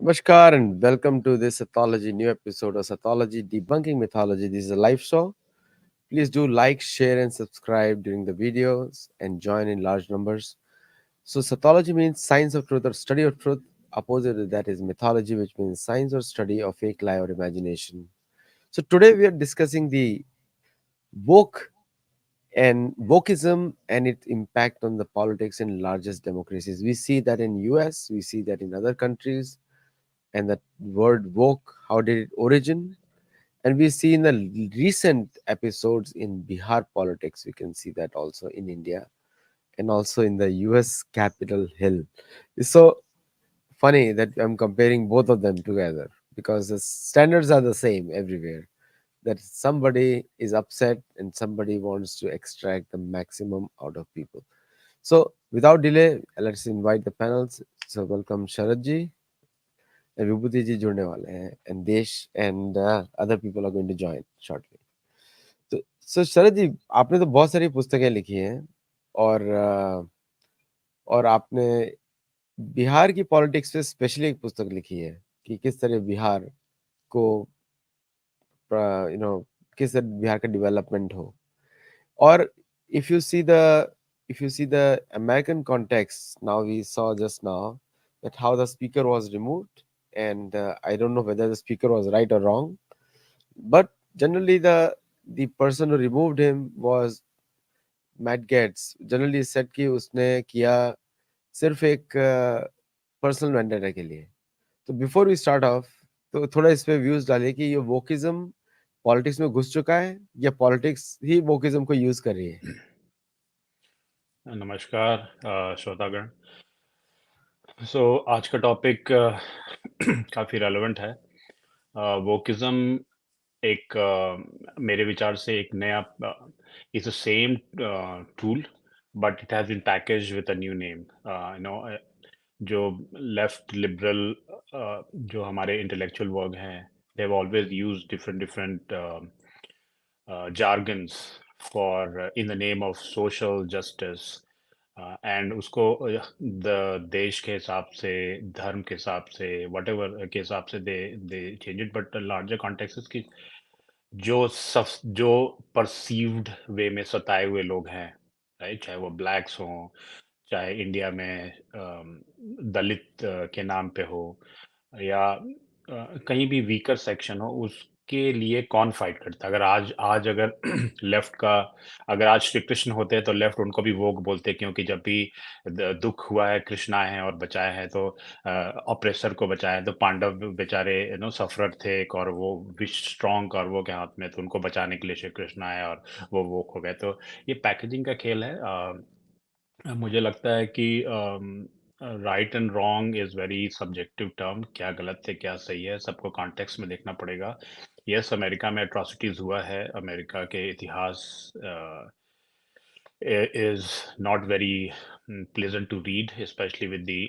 Namaskar and welcome to this Sattology new episode of Sattology Debunking Mythology. This is a live show. Please do like, share, and subscribe during the videos and join in large numbers. So, Sattology means science of truth or study of truth. Opposite of that is mythology, which means science or study of fake lie or imagination. So, today we are discussing the woke and wokism and its impact on the politics in largest democracies. We see that in US, we see that in other countries, and the word woke, how did it origin? And we see in the recent episodes in Bihar politics, we can see that also in India and also in the US Capitol Hill. It's so funny that I'm comparing both of them together because the standards are the same everywhere. That somebody is upset and somebody wants to extract the maximum out of people. So without delay, let's invite the panels. So welcome Sharad ji and Vibhuti ji जुड़ने वाले हैं and Desh and other people are going to join shortly. So शरद जी आपने तो बहुत सारी पुस्तकें लिखी हैं और और आपने बिहार की पॉलिटिक्स पे स्पेशली एक पुस्तक लिखी है कि किस तरह बिहार को यू नो किस तरह बिहार का डेवलपमेंट हो और if you see the if you see the American context now we saw just now that how the speaker was removed and I don't know whether the speaker was right or wrong but generally the person who removed him was Matt Gaetz generally set कि उसने किया सिर्फ एक personal vendetta के लिए तो before we start of तो थोड़ा इस पे व्यूज डालिए कि ये वोकिज्म पॉलिटिक्स में घुस चुका है या पॉलिटिक्स ही वोकिज्म को यूज कर रही है नमस्कार श्रोतागण। सो आज का टॉपिक काफ़ी रेलेवेंट है। वोकिज्म एक मेरे विचार से एक नया it's a same tool but it has been package with a new name. जो लेफ्ट लिबरल जो हमारे इंटेलेक्चुअल वर्ग हैं they have always used different different jargons for in the name of social justice and उसको the देश के हिसाब से धर्म के हिसाब से वट एवर के हिसाब से दे change it but larger context की जो परसीव्ड वे में सताए हुए लोग हैं राइट चाहे वो ब्लैक्स हों चाहे इंडिया में दलित के नाम पे हो या कहीं भी वीकर सेक्शन हो उसके लिए कौन फाइट करता है अगर आज आज अगर लेफ्ट का अगर आज श्री कृष्ण होते हैं तो लेफ्ट उनको भी वोक बोलते क्योंकि जब भी दुख हुआ है कृष्ण आए हैं और बचाए हैं तो ऑपरेसर को बचाया है तो पांडव बेचारे सफरर थे एक और वो विश स्ट्रॉन्ग कौरवों के हाथ में तो उनको बचाने के लिए श्री कृष्ण आए और वो वोक हो गए तो ये पैकेजिंग का खेल है मुझे लगता है कि right and wrong is very subjective term क्या गलत है क्या सही है सबको कॉन्टेक्स्ट में देखना पड़ेगा यस अमेरिका में एट्रोसिटीज हुआ है अमेरिका के इतिहास is not very pleasant to read especially with the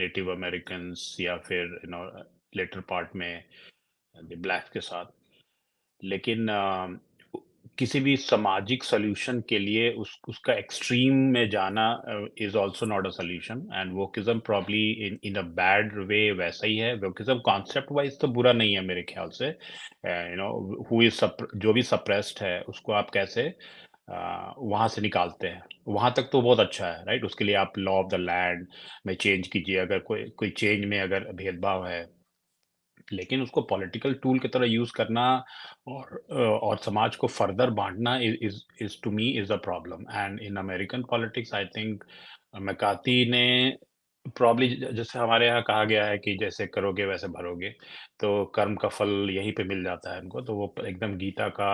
native Americans या फिर later part में the blacks के साथ लेकिन किसी भी सामाजिक सॉल्यूशन के लिए उसका एक्सट्रीम में जाना is also not a solution and wokeism probably in a bad way वैसा ही है वोकिज्म कॉन्सेप्ट वाइज तो बुरा नहीं है मेरे ख्याल से हु इज जो भी सप्रेस्ड है उसको आप कैसे वहां से निकालते हैं वहां तक तो बहुत अच्छा है राइट उसके लिए आप लॉ ऑफ द लैंड में चेंज कीजिए अगर कोई कोई चेंज में अगर भेदभाव है लेकिन उसको पॉलिटिकल टूल की तरह यूज करना और समाज को फर्दर बांटना is to me is a problem and in American politics I think McCarthy ने प्रॉब्ली जैसे हमारे यहाँ कहा गया है कि जैसे करोगे वैसे भरोगे तो कर्म का फल यहीं पे मिल जाता है उनको तो वो एकदम गीता का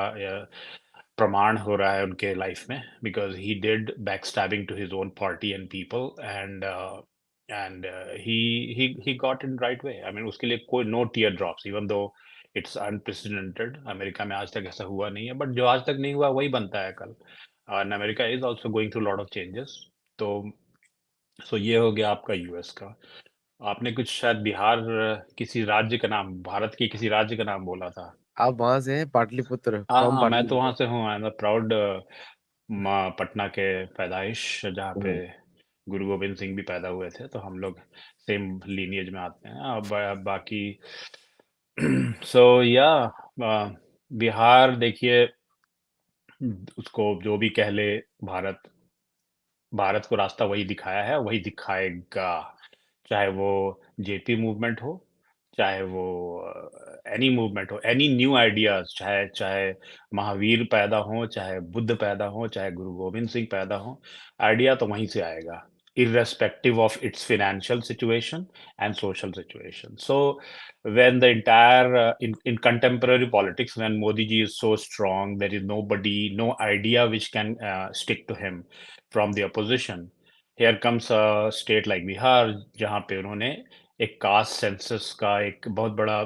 प्रमाण हो रहा है उनके लाइफ में because he did back stabbing to his own party and people and he got in right way. I mean उसके लिए कोई no tear drops even though it's unprecedented. America में आज तक ऐसा हुआ नहीं है बट जो आज तक नहीं हुआ वही बनता है कल and America is also going through a lot of changes. तो ये हो गया आपका यूएस का आपने कुछ शायद बिहार किसी राज्य का नाम भारत के किसी राज्य का नाम बोला था आप वहां से हैं पाटलिपुत्र हाँ फ्रॉम हाँ मैं तो पाटलिपुत्र वहाँ से हूँ आई एम प्राउड पटना के पैदाइश जहाँ पे गुरु गोविंद सिंह भी पैदा हुए थे तो हम लोग सेम लीनिएज में आते हैं। अब बाकी सो या बिहार देखिए, उसको जो भी कह ले, भारत भारत को रास्ता वही दिखाया है, वही दिखाएगा। चाहे वो जेपी मूवमेंट हो, चाहे वो एनी मूवमेंट हो, एनी न्यू आइडियाज, चाहे चाहे महावीर पैदा हो, चाहे बुद्ध पैदा हो, चाहे गुरु गोविंद सिंह पैदा हो, आइडिया तो वहीं से आएगा, irrespective of its financial situation and social situation. So when the entire in contemporary politics, when Modi ji is so strong, there is nobody, no idea which can stick to him from the opposition. Here comes a state like Bihar, जहाँ पे उन्होंने एक caste census का एक बहुत बड़ा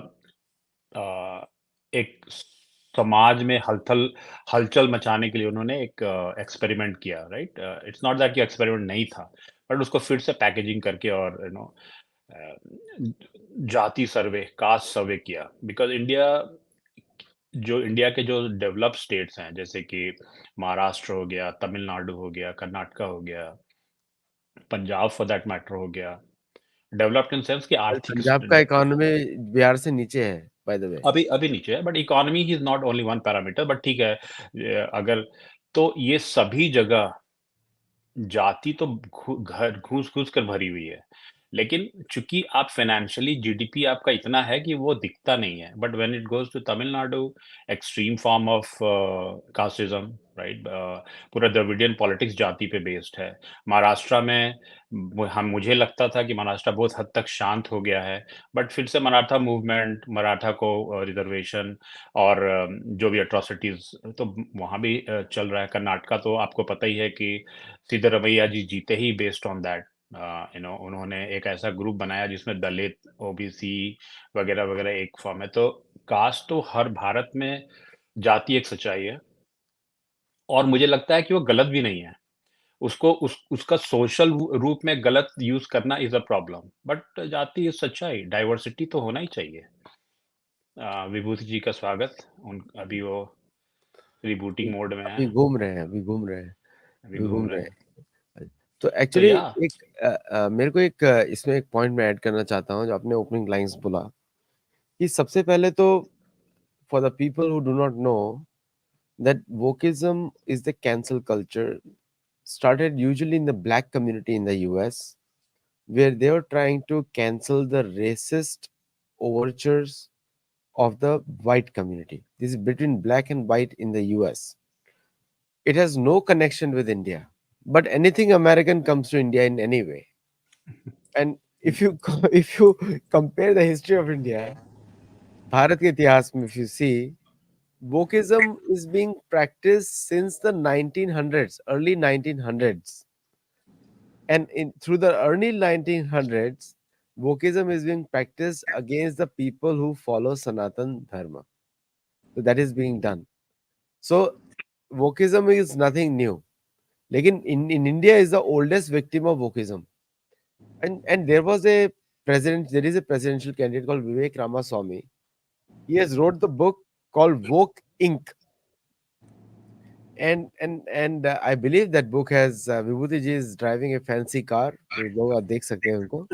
एक समाज में हलचल मचाने के लिए उन्होंने एक एक्सपेरिमेंट किया, राइट? इट्स नॉट दैट कि एक्सपेरिमेंट नहीं था, बट उसको फिर से पैकेजिंग करके और जाति सर्वे, कास्ट सर्वे किया। बिकॉज इंडिया के जो डेवलप स्टेट्स हैं, जैसे कि महाराष्ट्र हो गया, तमिलनाडु हो गया, कर्नाटका हो गया, पंजाब फॉर दैट मैटर हो गया, डेवलप्ड इन सेंस कि भाई आर्थिक पंजाब का इकोनॉमी बिहार से नीचे है, बाय द वे। अभी अभी नीचे है, but economy is not only one parameter, but ठीक है। अगर तो ये सभी जगह जाति तो घर घुस घुस कर भरी हुई है, लेकिन चूंकि आप फाइनेंशियली जीडीपी आपका इतना है कि वो दिखता नहीं है। But when it goes to Tamil Nadu, extreme form of casteism, right? पूरा द्रविडियन पॉलिटिक्स जाति पे बेस्ड है। महाराष्ट्र में हम मुझे लगता था कि महाराष्ट्र बहुत हद तक शांत हो गया है, बट फिर से मराठा मूवमेंट, मराठा को रिजर्वेशन और जो भी अट्रॉसिटीज, तो वहाँ भी चल रहा है। कर्नाटका तो आपको पता ही है कि सिद्धरमैया जी जीते ही बेस्ड ऑन दैट। उन्होंने एक ऐसा ग्रुप बनाया जिसमें दलित, ओबीसी वगैरह वगैरह एक फॉर्म है। तो कास्ट तो हर भारत में जाति एक सच्चाई है, और मुझे लगता है कि वो गलत भी नहीं है। उसको उसका सोशल रूप में गलत यूज करना इज अ प्रॉब्लम, बट जाति इज सच्चाई, डाइवर्सिटी तो होना ही चाहिए। विभूति जी का स्वागत। उन अभी वो रिबूटिंग मोड में है, अभी घूम रहे हैं, अभी घूम रहे हैं, अभी अभी घूम घूम रहे रहे हैं। हैं। तो तो एक्चुअली या एक मेरे को एक इसमें एक पॉइंट मैं ऐड करना चाहता हूँ, जो आपने ओपनिंग लाइंस बोला कि सबसे पहले तो for the people who do not know that wokeism is the cancel culture started usually in the black community in the US, where they were trying to cancel the racist overtures of the white community. This is between black and white in the US. It has no connection with India, but anything American comes to India in any way. And if you if you compare the history of India, Bharat के इतिहास में, if you see, wokeism is being practiced since the 1900s, early 1900s. And through the early 1900s, wokeism is being practiced against the people who follow Sanatan Dharma. So that is being done. So wokeism is nothing new. Lekin in India is the oldest victim of wokeism. And there is a presidential candidate called Vivek Ramaswamy. He has wrote the book called Woke Inc. And I believe that book has Vibhuti ji is driving a fancy car. लोग आप देख सकते हैं उनको.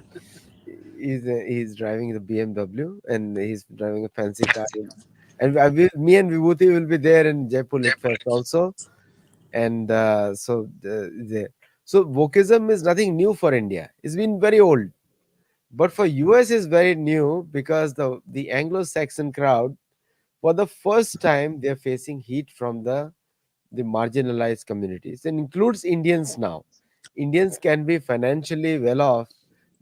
He's driving the BMW and he's driving a fancy car. And me and Vibhuti will be there in Jaipur Lit Fest also. And so wokeism is nothing new for India. It's been very old. But for US is very new because the Anglo-Saxon crowd, for the first time, they're facing heat from the marginalized communities. It includes Indians now. Indians can be financially well off,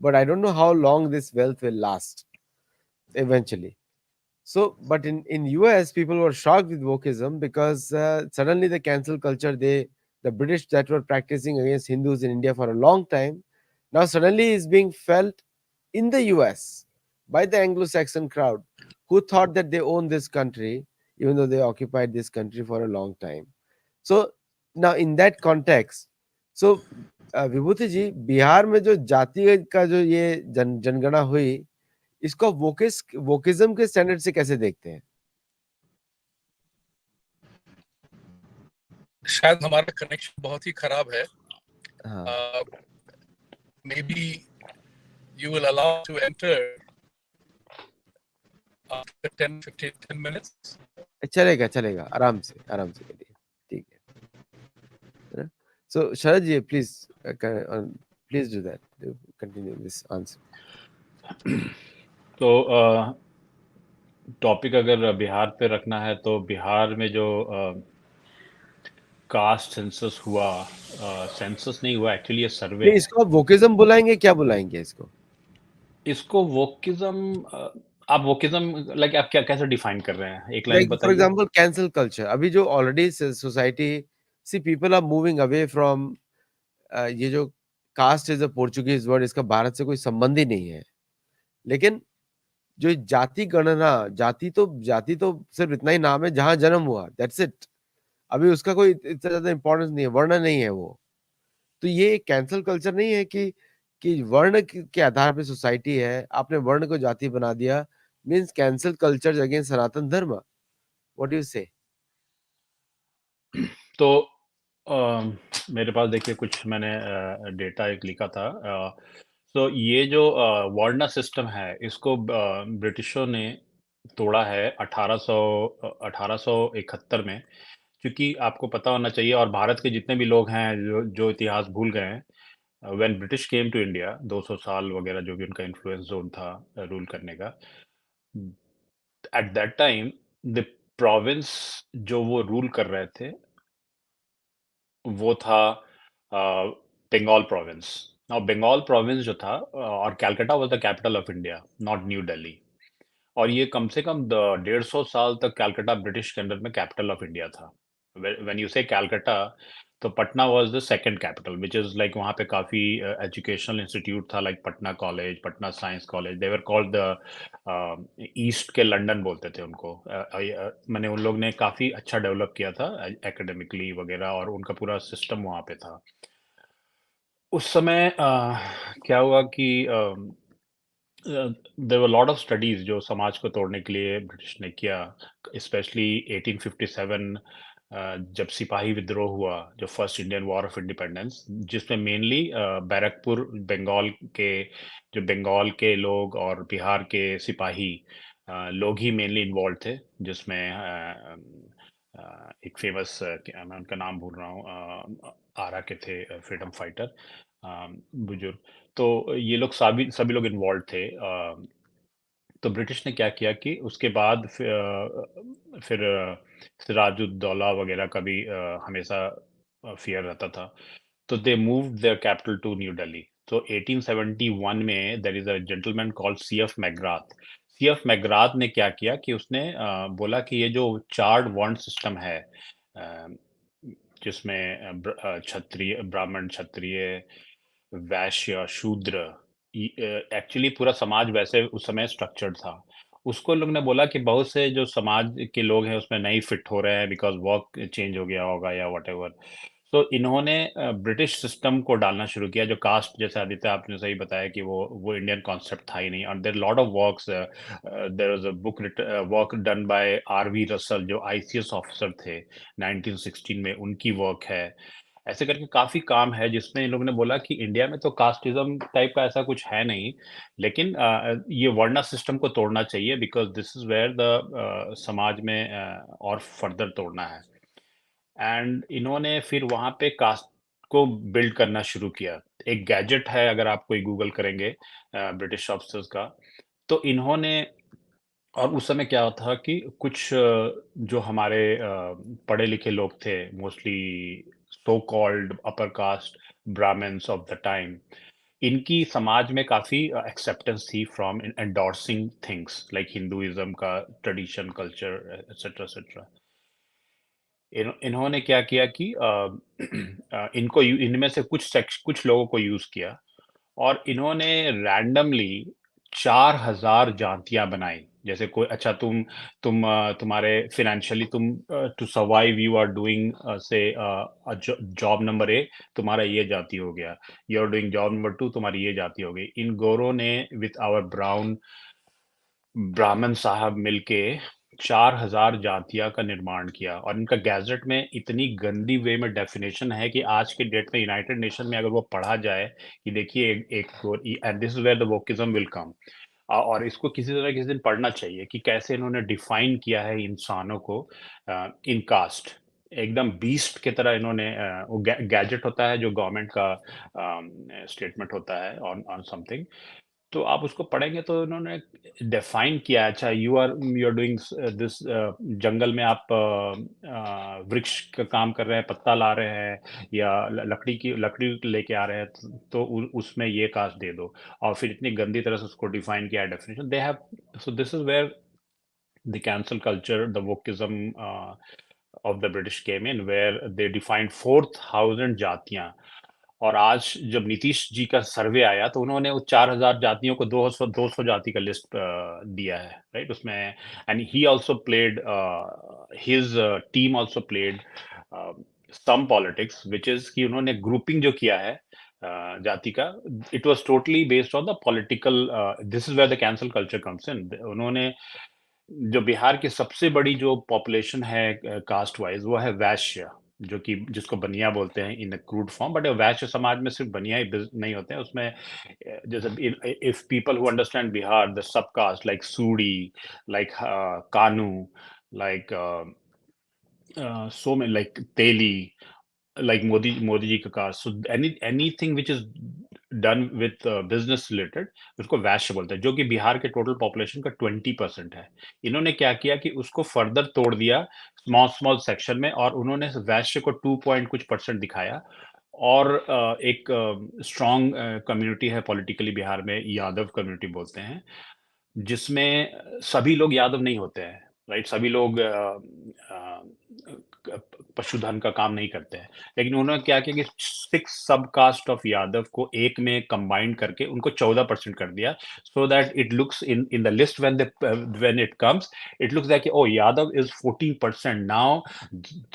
but I don't know how long this wealth will last eventually. So, but in US, people were shocked with wokeism because suddenly the cancel culture, the British that were practicing against Hindus in India for a long time, now suddenly is being felt in the US by the Anglo-Saxon crowd who thought that they own this country, even though they occupied this country for a long time. So now in that context, so विभूति जी, बिहार में जो जाति का जो ये जनगणना हुई, इसको wokeism के स्टैंडर्ड से कैसे देखते हैं? शायद हमारा कनेक्शन बहुत ही खराब है। हाँ, may be you will allow me to enter after 10 minutes? चलेगा चलेगा, आराम से करिए, ठीक है ना? So Sharad ji, please please do that. Continue this answer. तो टॉपिक अगर बिहार पे रखना है तो बिहार में जो कास्ट सेंसस हुआ, सेंसस नहीं हुआ, एक्चुअली ये सर्वे नहीं, है। इसको आप वोकिज्म बुलाएंगे, क्या बुलाएंगे इसको? इसको वोकिज्म, आप वोकिज्म लाइक आप क्या कैसे डिफाइन कर रहे हैं, एक लाइन लाइक फॉर बताइए। एग्जांपल कैंसल कल्चर, अभी जो already society, see people are moving away from, ये जो caste is a Portuguese word, इसका भारत से कोई संबंध ही नहीं है। लेकिन जो जाति गणना, जाति तो सिर्फ इतना ही नाम है जहां जन्म हुआ, दैट्स इट। अभी उसका कोई इतना ज्यादा इंपॉर्टेंस नहीं है, वर्ण नहीं है वो। तो ये कैंसल कल्चर नहीं है कि वर्ण के आधार पे सोसाइटी है, आपने वर्ण को जाति बना दिया, मींस कैंसल कल्चर अगेंस्ट सनातन धर्म। व्हाट डू यू से? तो मेरे पास देखिए कुछ मैंने डेटा एक लिखा था। तो ये जो वर्ण सिस्टम है इसको ब्रिटिशों ने तोड़ा है 1871 में। क्योंकि आपको पता होना चाहिए, और भारत के जितने भी लोग हैं जो इतिहास भूल गए हैं, when British came to India 200 साल वगैरह जो भी उनका इन्फ्लुएंस जोन था रूल करने का, at that time the province जो वो रूल कर रहे थे वो था Bengal province. Now Bengal province जो था, और Calcutta was the capital of India, not New Delhi. और ये कम से कम 150 साल तक कलकत्ता ब्रिटिश के अंडर में कैपिटल ऑफ इंडिया था। व्हेन यू से कलकत्ता, तो Patna was the second capital, which is like वहाँ पे काफी एजुकेशनल इंस्टीट्यूट था, like Patna college, Patna science college. They were called the east के लंदन बोलते थे उनको। मैंने उन लोग ने काफी अच्छा डेवलप किया था एकेडमिकली वगैरह, और उनका पूरा सिस्टम वहाँ पे था उस समय। क्या हुआ कि there were lot of studies जो समाज को तोड़ने के लिए ब्रिटिश ने किया, स्पेशली 1857, जब सिपाही विद्रोह हुआ, जो first Indian war of independence, जिसमें मेनली बैरकपुर बंगाल के, जो बंगाल के लोग और बिहार के सिपाही लोग ही मेनली इन्वॉल्व थे। जिसमें एक फेमस, मैं उनका नाम भूल रहा हूँ, आरा के थे फ्रीडम फाइटर, बुजुर्ग। तो ये लोग सभी सभी लोग इन्वॉल्व थे। तो ब्रिटिश ने क्या किया कि उसके बाद फिर सिराजुद्दौला वगैरह का भी हमेशा फियर रहता था। तो they moved their capital to New Delhi. तो 1871 में there is a gentleman called C F McGrath. C F McGrath ने क्या किया कि उसने बोला कि ये जो चार्ड वर्ण सिस्टम है, अ, जिसमें क्षत्रिय, ब्राह्मण, क्षत्रिय, वैश्य, शूद्र, एक्चुअली पूरा समाज वैसे उस समय स्ट्रक्चर्ड था। उसको लोग ने बोला कि बहुत से जो समाज के लोग हैं उसमें नहीं फिट हो रहे हैं, बिकॉज वर्क चेंज हो गया होगा या व्हाटएवर। तो इन्होंने ब्रिटिश सिस्टम को डालना शुरू किया, जो कास्ट, जैसे आदित्य आपने सही बताया कि वो इंडियन कॉन्सेप्ट था ही नहीं। और there lot of works, there was a book work done by R V Russell, जो आईसीएस ऑफिसर थे 1916 में, उनकी वर्क है। ऐसे करके काफी काम है जिसमें इन लोगों ने बोला कि इंडिया में तो कास्टिज्म टाइप का ऐसा कुछ है नहीं, लेकिन ये वर्णा सिस्टम को तोड़ना चाहिए, because this is where the समाज में और फर्दर तोड़ना है। एंड इन्होंने फिर वहां पे कास्ट को बिल्ड करना शुरू किया। एक गैजेट है, अगर आप कोई गूगल करेंगे ब्रिटिश ऑफिसर्स का, तो इन्होंने, और उस समय क्या था कि कुछ जो हमारे पढ़े लिखे लोग थे, mostly so called upper caste Brahmins of the time, इनकी समाज में काफी एक्सेप्टेंस थी from endorsing things like Hinduism का ट्रेडिशन, कल्चर, एटसेट्रा एटसेट्रा। इन्होंने क्या किया कि इनको इनमें से कुछ लोगों को यूज किया, और इन्होंने रैंडमली 4000 जातियां बनाई। जैसे कोई, अच्छा तुम्हारे फिनेंशियली, तुम to survive you are doing say job number A, तुम्हारा ये जाति हो गया। You are doing job number two, तुम्हारी ये जाति हो गई। इन गोरों ने विथ आवर ब्राउन ब्राह्मण साहब मिलके 4000 जातियां का निर्माण किया, और इनका गैजेट में इतनी गंदी वे में डेफिनेशन है कि आज के डेट में यूनाइटेड नेशन में अगर वो पढ़ा जाए कि देखिए and this is where the wokism will come, और इसको किसी तरह किसी दिन पढ़ना चाहिए कि कैसे इन्होंने डिफाइन किया है इंसानों को इन कास्ट। एकदम बीस्ट की तरह इन्होंने वो गैजेट होता है जो गवर्नमेंट का स्टेटमेंट होता है ऑन ऑन समथिंग, तो आप उसको पढ़ेंगे तो इन्होंने डिफाइन किया, अच्छा यू आर डूइंग दिस, जंगल में आप वृक्ष का काम कर रहे हैं, पत्ता ला रहे हैं या लकड़ी लेके आ रहे हैं, तो उसमें ये कास्ट दे दो, और फिर इतनी गंदी तरह से उसको डिफाइन किया definition they have. So this is where the cancel culture, the wokeism of the British came in, where they defined 4,000 जातियां। और आज जब नीतीश जी का सर्वे आया तो उन्होंने उस 4,000 जातियों को 200 जाति का लिस्ट दिया है, राइट उसमें। And he also played, his team also played some politics, which is कि उन्होंने ग्रुपिंग जो किया है जाति का, it was totally based on the political. This is where the cancel culture comes in. उन्होंने जो बिहार की सबसे बड़ी जो पॉपुलेशन है कास्ट वाइज, वो है वैश्य, जो कि जिसको बनिया बोलते हैं इन क्रूड फॉर्म, बट वैश्य समाज में सिर्फ बनिया ही नहीं होते हैं उसमें। जैसे if people who understand Bihar, the subcaste like Sudi, like Kanu, like so many, like Teli, like Modi ji का कास्ट, so anything which is done with business related, उसको वैश्य बोलते हैं, जो कि बिहार के टोटल पॉपुलेशन का 20% है। इन्होंने क्या किया कि उसको फर्दर तोड़ दिया स्मॉल स्मॉल सेक्शन में, और उन्होंने वैश्य को 2 पॉइंट कुछ परसेंट दिखाया। और एक स्ट्रॉन्ग कम्युनिटी है पॉलिटिकली बिहार में, यादव कम्युनिटी बोलते हैं, जिसमें सभी लोग यादव नहीं होते हैं, राइट, सभी लोग पशुधन का काम नहीं करते हैं। लेकिन उन्होंने क्या किया कि 6 सब कास्ट ऑफ यादव को एक में कंबाइन करके उनको 14% कर दिया, so that it looks in in the list when it comes, it looks that oh Yadav is 14% now.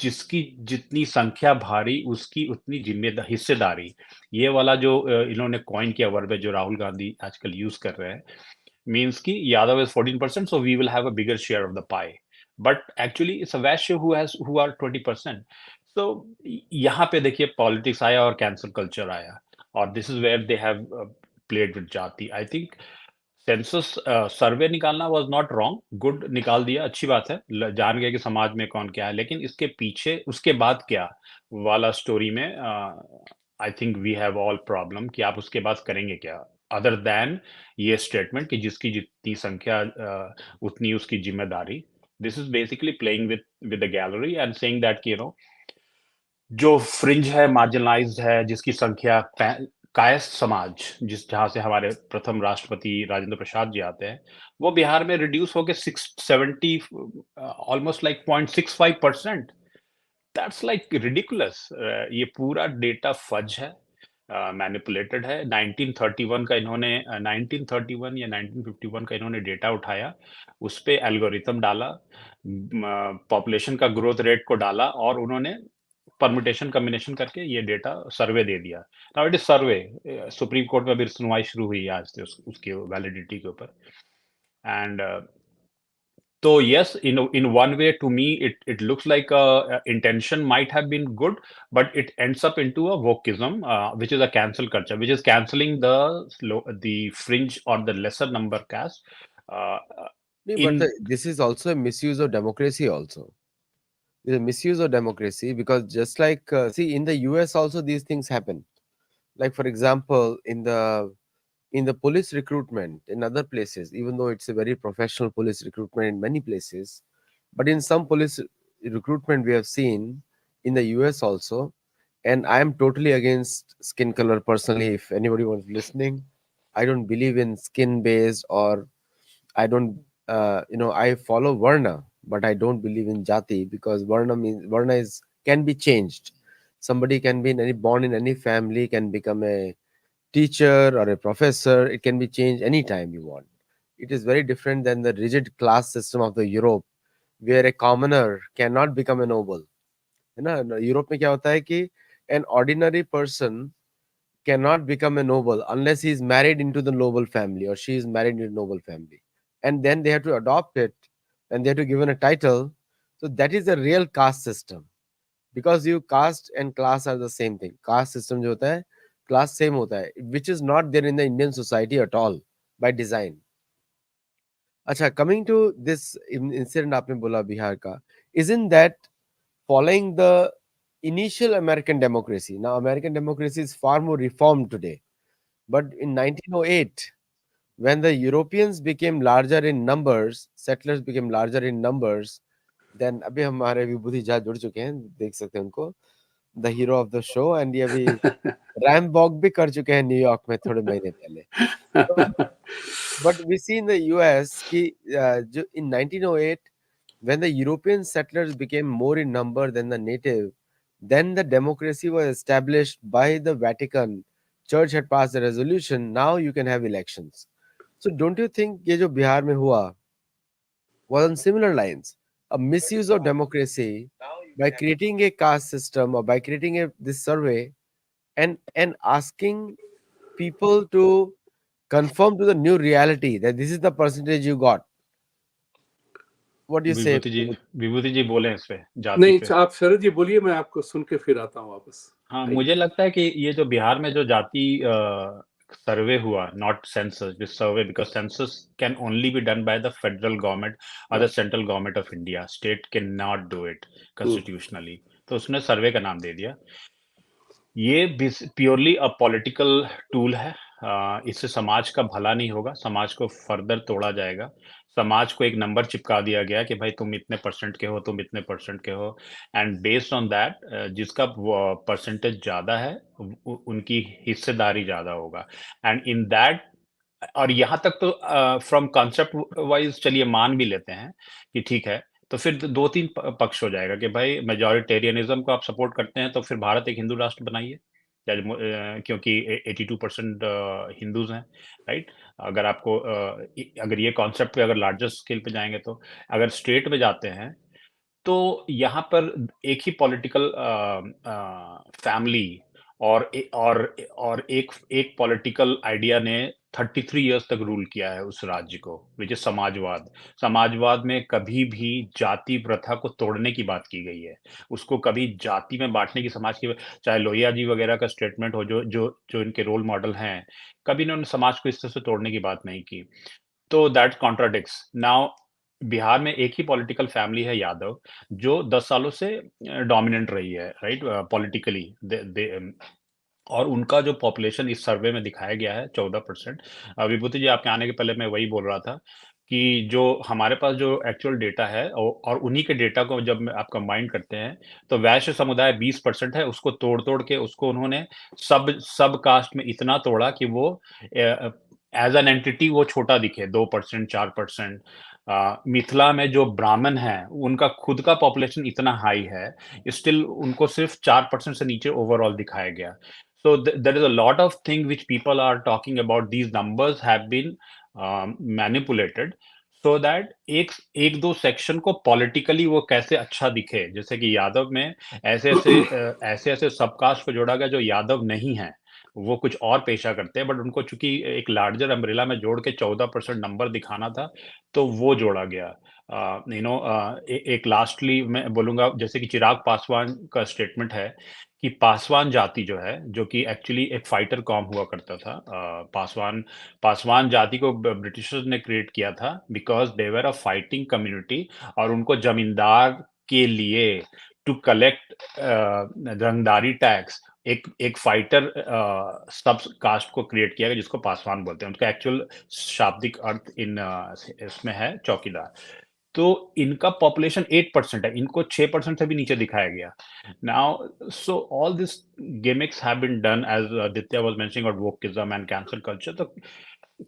जिसकी जितनी संख्या भारी उसकी उतनी जिम्मेदारी, हिस्सेदारी, ये वाला जो इन्होंने कॉइन किया वर्ब है, जो राहुल गांधी आजकल यूज कर रहे हैं, means ki Yadav is 14%, so we will have a bigger share of the pie. But actually, it's a Vaishya who are 20%. So यहाँ पे देखिए पॉलिटिक्स आया और कैंसल कल्चर आया, और this is where they have played with जाति। I think census सर्वे निकालना was not wrong, good निकाल दिया, अच्छी बात है, जान गए कि समाज में कौन क्या है, लेकिन इसके पीछे उसके बाद क्या वाला स्टोरी में I think we have all problem कि आप उसके बाद करेंगे क्या, अदर देन ये स्टेटमेंट कि जिसकी जितनी संख्या उतनी उसकी जिम्मेदारी। This is basically playing with the gallery and saying that कि जो फ्रिंज है, मार्जिनलाइज्ड है, जिसकी संख्या कायस्थ समाज, जिस जहां से हमारे प्रथम राष्ट्रपति राजेंद्र प्रसाद जी आते हैं, वो बिहार में रिड्यूस होकर 670, almost like 0.65%। That's like ridiculous. ये पूरा डेटा फज है, मैनिपुलेटेड है। 1931 का इन्होंने 1931 या 1951 का इन्होंने डेटा उठाया, उस पे एल्गोरिथम डाला, पॉपुलेशन का ग्रोथ रेट को डाला, और उन्होंने परमुटेशन कॉम्बिनेशन करके ये डेटा सर्वे दे दिया। Now it is survey, supreme court में अभी सुनवाई शुरू हुई है आज से उसके वैलिडिटी के ऊपर। And so yes, in one way, to me, it looks like intention might have been good, but it ends up into a wokeism, which is a cancel culture, which is canceling the fringe or the lesser number caste. Uh, No, but in this is also a misuse of democracy also. It's a misuse of democracy because just like, see, in the US also these things happen. Like for example, in the police recruitment in other places, even though it's a very professional police recruitment in many places, but in some police recruitment we have seen in the US also, and I am totally against skin color personally. If anybody was listening, I don't believe in skin based, or I don't, I follow Varna, but I don't believe in Jati because Varna is can be changed. Somebody can be in born in any family, can become a teacher or a professor. It can be changed anytime you want. It is very different than the rigid class system of the Europe, where a commoner cannot become a noble. है ना, Europe में क्या होता है कि an ordinary person cannot become a noble unless he is married into the noble family or she is married into a noble family, and then they have to adopt it and they have to given a title. So that is a real caste system, because you caste and class are the same thing. Caste system जो होता है, class same होता है, which is not there in the Indian society at all by design. अच्छा, coming to this incident आपने बोला बिहार का, isn't that following the initial American democracy? Now American democracy is far more reformed today, but in 1908, when the Europeans became larger in numbers, settlers became larger in numbers, then अभी हमारे विभूति जहाँ जुड़ चुके हैं, देख सकते हैं उनको, the hero of the show, and ये अभी रैम वॉक भी कर चुके हैं न्यूयॉर्क में थोड़े महीने पहले. तो but we see in the US कि in 1908, when the European settlers became more in number than the native, then the democracy was established by the Vatican. Church had passed a resolution. Now you can have elections. So don't you think ये जो बिहार में हुआ was on similar lines, a misuse of democracy by creating a caste system, or by creating this survey, and asking people to conform to the new reality that this is the percentage you got. What do you say? विभूति जी बोले इस पे, जाति नहीं, पे. आप शरद जी बोलिए, मैं आपको सुन के फिर आता हूँ वापस. हाँ, मुझे लगता है कि ये जो बिहार में जो जाति सर्वे हुआ, not census, this survey, because census can only be done by the federal government और the central government of India. State can not do it constitutionally. तो उसने सर्वे का नाम दे दिया. ये प्योरली अ पॉलिटिकल टूल है. इससे समाज का भला नहीं होगा, समाज को फर्दर तोड़ा जाएगा. समाज को एक नंबर चिपका दिया गया कि भाई तुम इतने परसेंट के हो, तुम इतने परसेंट के हो, एंड बेस्ड ऑन दैट जिसका परसेंटेज ज्यादा है उनकी हिस्सेदारी ज्यादा होगा. एंड इन दैट, और यहाँ तक तो फ्रॉम कॉन्सेप्ट वाइज चलिए मान भी लेते हैं कि ठीक है, तो फिर दो तीन पक्ष हो जाएगा कि भाई मेजॉरिटेरियनिज्म को आप सपोर्ट करते हैं तो फिर भारत एक हिंदू राष्ट्र बनाइए, क्योंकि 82% हिंदूज हैं, राइट. अगर आपको अगर ये कॉन्सेप्ट पे अगर लार्जर स्केल पे जाएंगे, तो अगर स्टेट में जाते हैं तो यहाँ पर एक ही पॉलिटिकल फैमिली और एक पॉलिटिकल आइडिया ने 33 इयर्स तक रूल किया है उस राज्य को, विच इज समाजवाद. समाजवाद में कभी भी जाति प्रथा को तोड़ने की बात की गई है, उसको कभी जाति में बांटने की, समाज की, चाहे लोहिया जी वगैरह का स्टेटमेंट हो, जो जो जो इनके रोल मॉडल हैं, कभी इन्होंने समाज को इस तरह से तोड़ने की बात नहीं की. तो दैट कॉन्ट्राडिक्ट्स. नाउ बिहार में एक ही पॉलिटिकल फैमिली है, यादव, जो 10 सालों से डोमिनेंट रही है, राइट, पॉलिटिकली. और उनका जो पॉपुलेशन इस सर्वे में दिखाया गया है 14%. विभूति जी आपके आने के पहले मैं वही बोल रहा था कि जो हमारे पास जो एक्चुअल डेटा है, और उन्हीं के डेटा को जब आप कंबाइन करते हैं, तो वैश्य समुदाय 20% है. उसको तोड़ तोड़ के उसको उन्होंने सब कास्ट में इतना तोड़ा कि वो एज एन एंटिटी वो छोटा दिखे, 2%, 4%. मिथिला में जो ब्राह्मण है उनका खुद का पॉपुलेशन इतना हाई है, स्टिल उनको सिर्फ 4% से नीचे ओवरऑल दिखाया गया. So there is a lot of thing which people are talking about. These numbers have been manipulated so that एक दो सेक्शन को पॉलिटिकली वो कैसे अच्छा दिखे. जैसे कि यादव में ऐसे सबकास्ट को जोड़ा गया जो यादव नहीं है, वो कुछ और पेशा करते हैं, बट उनको चूंकि एक लार्जर अम्ब्रेला में जोड़ के 14% नंबर दिखाना था, तो वो जोड़ा गया. एक लास्टली मैं बोलूंगा, जैसे कि चिराग पासवान का स्टेटमेंट है कि पासवान जाति जो है, जो कि एक्चुअली एक फाइटर कॉम हुआ करता था. पासवान जाति को ब्रिटिशर्स ने क्रिएट किया था because they were a fighting community, और उनको जमींदार के लिए टू कलेक्ट रंगदारी टैक्स एक फाइटर सब कास्ट को क्रिएट किया गया, जिसको पासवान बोलते हैं. उनका एक्चुअल शाब्दिक अर्थ इसमें है चौकीदार. तो इनका पॉपुलेशन 8% है, इनको 6% से भी नीचे दिखाया गया. Now so all this gimmicks have been done, as Aditya was mentioning, और वोकिज्म एंड कैंसल कल्चर. तो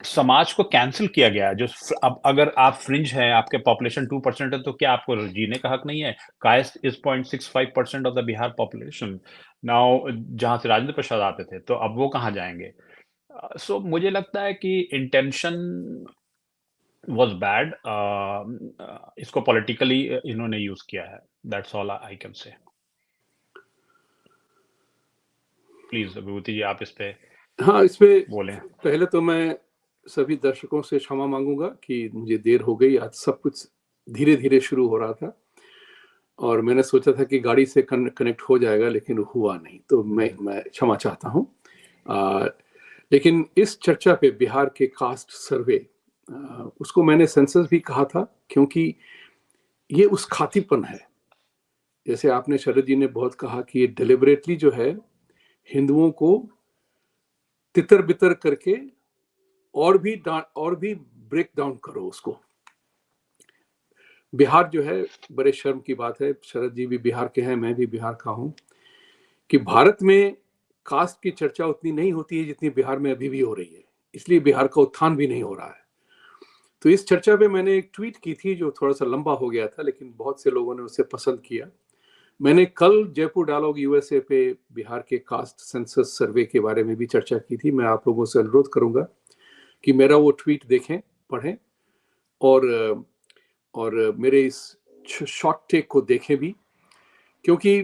समाज को कैंसिल किया गया है. जो अब अगर आप फ्रिंज हैं, आपके पॉपुलेशन 2% है, तो क्या आपको जीने का हक नहीं है? Caste is 0.65% of the Bihar population. Now जहां से राजेंद्र प्रसाद आते थे, तो अब वो कहाँ जाएंगे? सो मुझे लगता है कि इंटेंशन was bad. इसको politically इन्होंने यूज किया है. That's all I can say. Please Vibhuti ji आप इस पे हाँ, इसमें बोलें. पहले तो मैं सभी दर्शकों से क्षमा मांगूंगा कि मुझे देर हो गई. आज सब कुछ धीरे धीरे शुरू हो रहा था और मैंने सोचा था कि गाड़ी से कनेक्ट हो जाएगा, लेकिन हुआ नहीं, तो मैं क्षमा चाहता हूँ। लेकिन इस चर्चा पे बिहार के कास्ट सर्वे, उसको मैंने सेंसस भी कहा था, क्योंकि ये उस खातीपन है, जैसे आपने शरद जी ने बहुत कहा कि ये डिलिबरेटली जो है हिंदुओं को तितर बितर करके और भी ब्रेक डाउन करो उसको। बिहार जो है, बड़े शर्म की बात है, शरद जी भी बिहार के हैं, मैं भी बिहार का हूं, कि भारत में कास्ट की चर्चा उतनी नहीं होती है जितनी बिहार में अभी भी हो रही है, इसलिए बिहार का उत्थान भी नहीं हो रहा है। तो इस चर्चा पे मैंने एक ट्वीट की थी जो थोड़ा सा लंबा हो गया था, लेकिन बहुत से लोगों ने उसे पसंद किया। मैंने कल जयपुर डायलॉग यूएसए पे बिहार के कास्ट सेंसस सर्वे के बारे में भी चर्चा की थी। मैं आप लोगों से अनुरोध करूंगा कि मेरा वो ट्वीट देखें, पढ़ें और मेरे इस शॉर्ट टेक को देखें भी, क्योंकि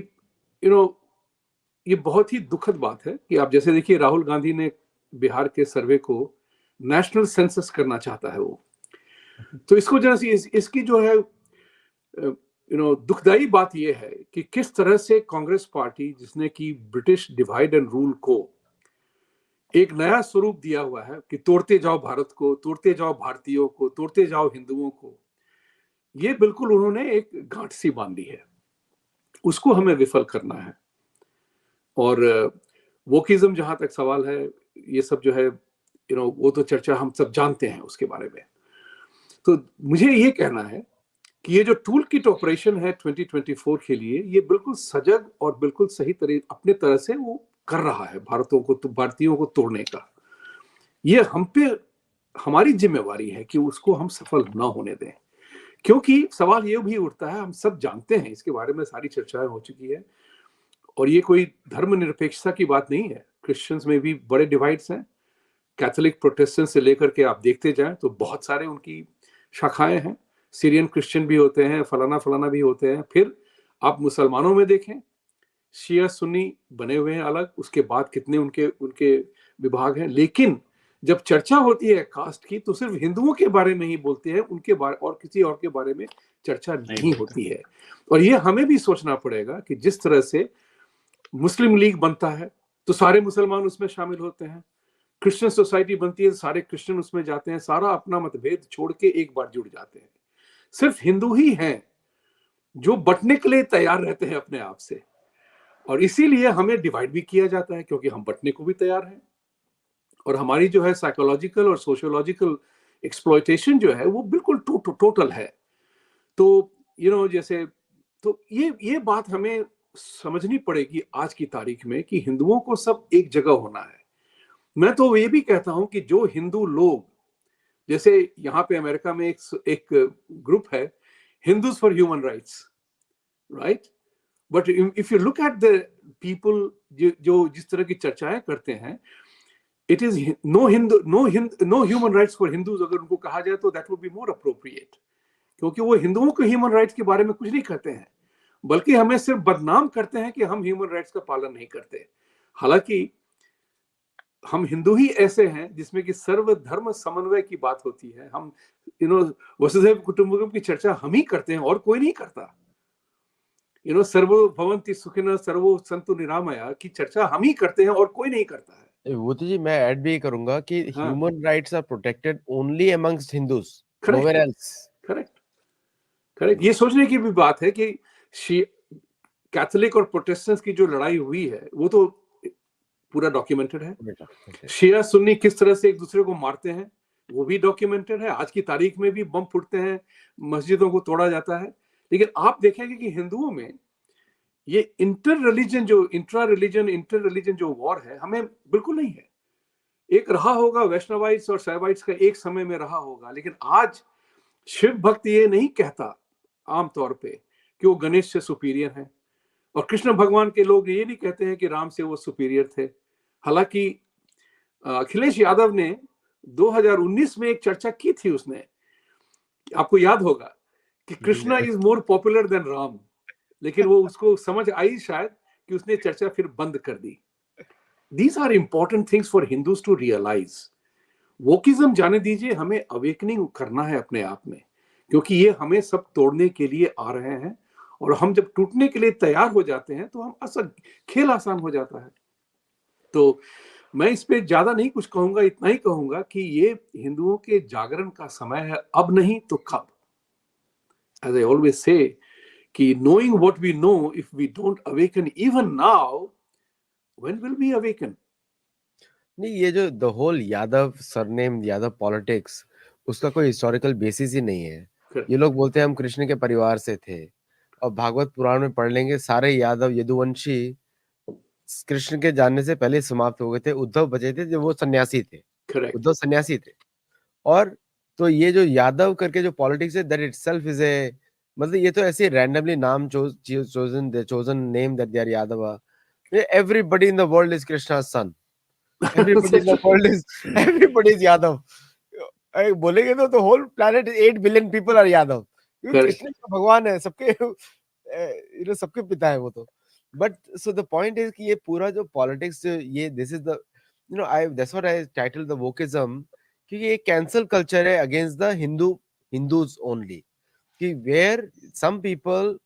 ये बहुत ही दुखद बात है कि आप जैसे देखिए, राहुल गांधी ने बिहार के सर्वे को नेशनल सेंसस करना चाहता है वो। तो इसको जरा सी इसकी जो है दुखदाई बात यह है कि किस तरह से कांग्रेस पार्टी, जिसने कि ब्रिटिश डिवाइड एंड रूल को एक नया स्वरूप दिया हुआ है कि तोड़ते जाओ भारत को, तोड़ते जाओ भारतीयों को, तोड़ते जाओ हिंदुओं को, ये बिल्कुल उन्होंने एक गांठ सी बांधी है, उसको हमें विफल करना है। और वोकिज्म जहां तक सवाल है, ये सब जो है वो तो चर्चा हम सब जानते हैं उसके बारे में। तो मुझे ये कहना है कि ये जो टूल किट ऑपरेशन है 2024 के लिए, ये बिल्कुल सजग और बिल्कुल सही अपने तरह से वो कर रहा है भारतीयों को तोड़ने का। ये हम पे हमारी जिम्मेवारी है कि उसको हम सफल ना होने दें, क्योंकि सवाल ये भी उठता है, हम सब जानते हैं इसके बारे में, सारी चर्चाएं हो चुकी है, और ये कोई धर्मनिरपेक्षता की बात नहीं है। क्रिश्चियंस में भी बड़े डिवाइड्स हैं, कैथोलिक प्रोटेस्टेंट से लेकर के आप देखते जाएं तो बहुत सारे उनकी शाखाएं हैं, सीरियन क्रिश्चियन भी होते हैं, फलाना फलाना भी होते हैं। फिर आप मुसलमानों में देखें, शिया सुन्नी बने हुए हैं अलग, उसके बाद कितने उनके विभाग हैं। लेकिन जब चर्चा होती है कास्ट की तो सिर्फ हिंदुओं के बारे में ही बोलते हैं, उनके बारे और किसी और के बारे में चर्चा नहीं होती है। और ये हमें भी सोचना पड़ेगा कि जिस तरह से मुस्लिम लीग बनता है तो सारे मुसलमान उसमें शामिल होते हैं, क्रिश्चियन सोसाइटी बनती है तो सारे क्रिश्चियन उसमें जाते हैं, सारा अपना मतभेद छोड़ के एक बार जुड़ जाते हैं। सिर्फ हिंदू ही हैं जो बंटने के लिए तैयार रहते हैं अपने आप से, और इसीलिए हमें डिवाइड भी किया जाता है, क्योंकि हम बंटने को भी तैयार हैं। और हमारी जो है साइकोलॉजिकल और सोशियोलॉजिकल एक्सप्लॉयटेशन जो है वो बिल्कुल टोटल है। तो जैसे तो ये बात हमें समझनी पड़ेगी आज की तारीख में कि हिंदुओं को सब एक जगह होना है। मैं तो ये भी कहता हूं कि जो हिंदू लोग, जैसे यहाँ पे अमेरिका में एक ग्रुप है, Hindus for human rights, right, but if you look at the people जो जिस तरह की चर्चाएं करते हैं, it is no human rights for Hindus. अगर उनको कहा जाए तो that would be more appropriate, क्योंकि वो हिंदुओं के ह्यूमन राइट्स के बारे में कुछ नहीं करते हैं, बल्कि हमें सिर्फ बदनाम करते हैं कि हम ह्यूमन राइट्स का पालन नहीं करते। हालांकि हम हिंदू ही ऐसे हैं जिसमें कि सर्वधर्म समन्वय की बात होती है। हम वसुधैव कुटुंबकम की चर्चा हम ही करते हैं और कोई नहीं करता। सर्वो भवन्ति सुखिनः सर्वो सन्तु निरामया की चर्चा हम ही करते हैं और कोई नहीं करता है। विभूति जी, मैं ऐड भी करूंगा कि human rights are protected only amongst Hindus, nowhere else. Correct. ये सोचने की भी बात है कि कैथोलिक और प्रोटेस्टेंट्स की जो लड़ाई हुई है वो तो पूरा डॉक्यूमेंटेड है। शिया सुन्नी किस तरह से एक दूसरे को मारते हैं वो भी डॉक्यूमेंटेड है। आज की तारीख में भी बम फूटते हैं, मस्जिदों को तोड़ा जाता है। लेकिन आप देखेंगे कि हिंदुओं में ये इंटर रिलीजन जो वॉर है हमें बिल्कुल नहीं है। एक रहा होगा वैष्णवाइट्स और शैवाइट्स का एक समय में रहा होगा, लेकिन आज शिव भक्त ये नहीं कहता आमतौर पे कि वो गणेश से सुपीरियर है, और कृष्ण भगवान के लोग ये नहीं कहते हैं कि राम से वो सुपीरियर थे। हालांकि अखिलेश यादव ने 2019 में एक चर्चा की थी, उसने, आपको याद होगा कि Krishna is more popular than Ram, लेकिन वो उसको समझ आई शायद कि उसने चर्चा फिर बंद कर दी। These are important things for Hindus to realise. Wokism जाने दीजिए, हमें अवेकनिंग करना है अपने आप में क्योंकि ये हमें सब तोड़ने के लिए आ रहे हैं, और हम जब टूटने के लिए तैयार हो जाते हैं तो हम असल खेल आसान हो जाता है। तो मैं इस पे ज्यादा नहीं कुछ कहूंगा, इतना ही कहूंगा कि ये हिंदुओं के जागरण का समय है, अब नहीं तो कब। एज आई ऑलवेज से कि knowing what we know, if we don't awaken even now, when will we awaken? नहीं, ये जो the whole Yadav surname, Yadav politics, उसका कोई हिस्टोरिकल बेसिस ही नहीं है। Correct. ये लोग बोलते हैं हम कृष्ण के परिवार से थे, और भागवत पुराण में पढ़ लेंगे सारे यादव यदुवंशी कृष्ण के जानने से पहले समाप्त हो गए थे। उद्धव बचे थे जो वो सन्यासी थे, Correct. उद्धव सन्यासी थे। और तो ये जो यादव करके जो पॉलिटिक्स है, दैट इटसेल्फ इज ए, मतलब ये तो ऐसे रैंडमली नाम chosen name that they are Yadav. Everybody in the world is Krishna son, everybody in the world is, everybody is Yadav. बोलेंगे तो whole planet 8 billion people are Yadav, क्योंकि Correct. कृष्ण का भगवान है, सबके सबके पिता है वो तो। But so the point is कि ये पूरा जो पॉलिटिक्स, ये this is the I that's what I title the wokism, क्योंकि ये कैंसल कल्चर है अगेंस्ट द हिंदूज ओनली, कि where some people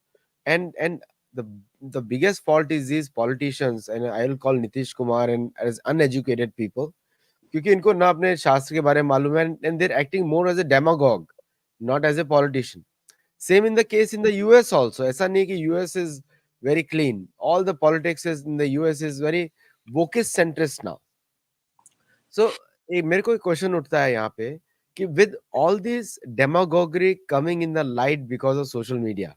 and the biggest fault is these politicians, and I'll call Nitish Kumar and as uneducated people, क्योंकि इनको ना अपने शास्त्र के बारे में मालूम है, and they're acting more as a demagogue, not as a politician. Same in the case in the US also. ऐसा नहीं कि US is very clean. All the politics is in the US is very wokist centrist now. So मेरे को एक question उठता है यहाँ पे कि with all this demagoguery coming in the light because of social media,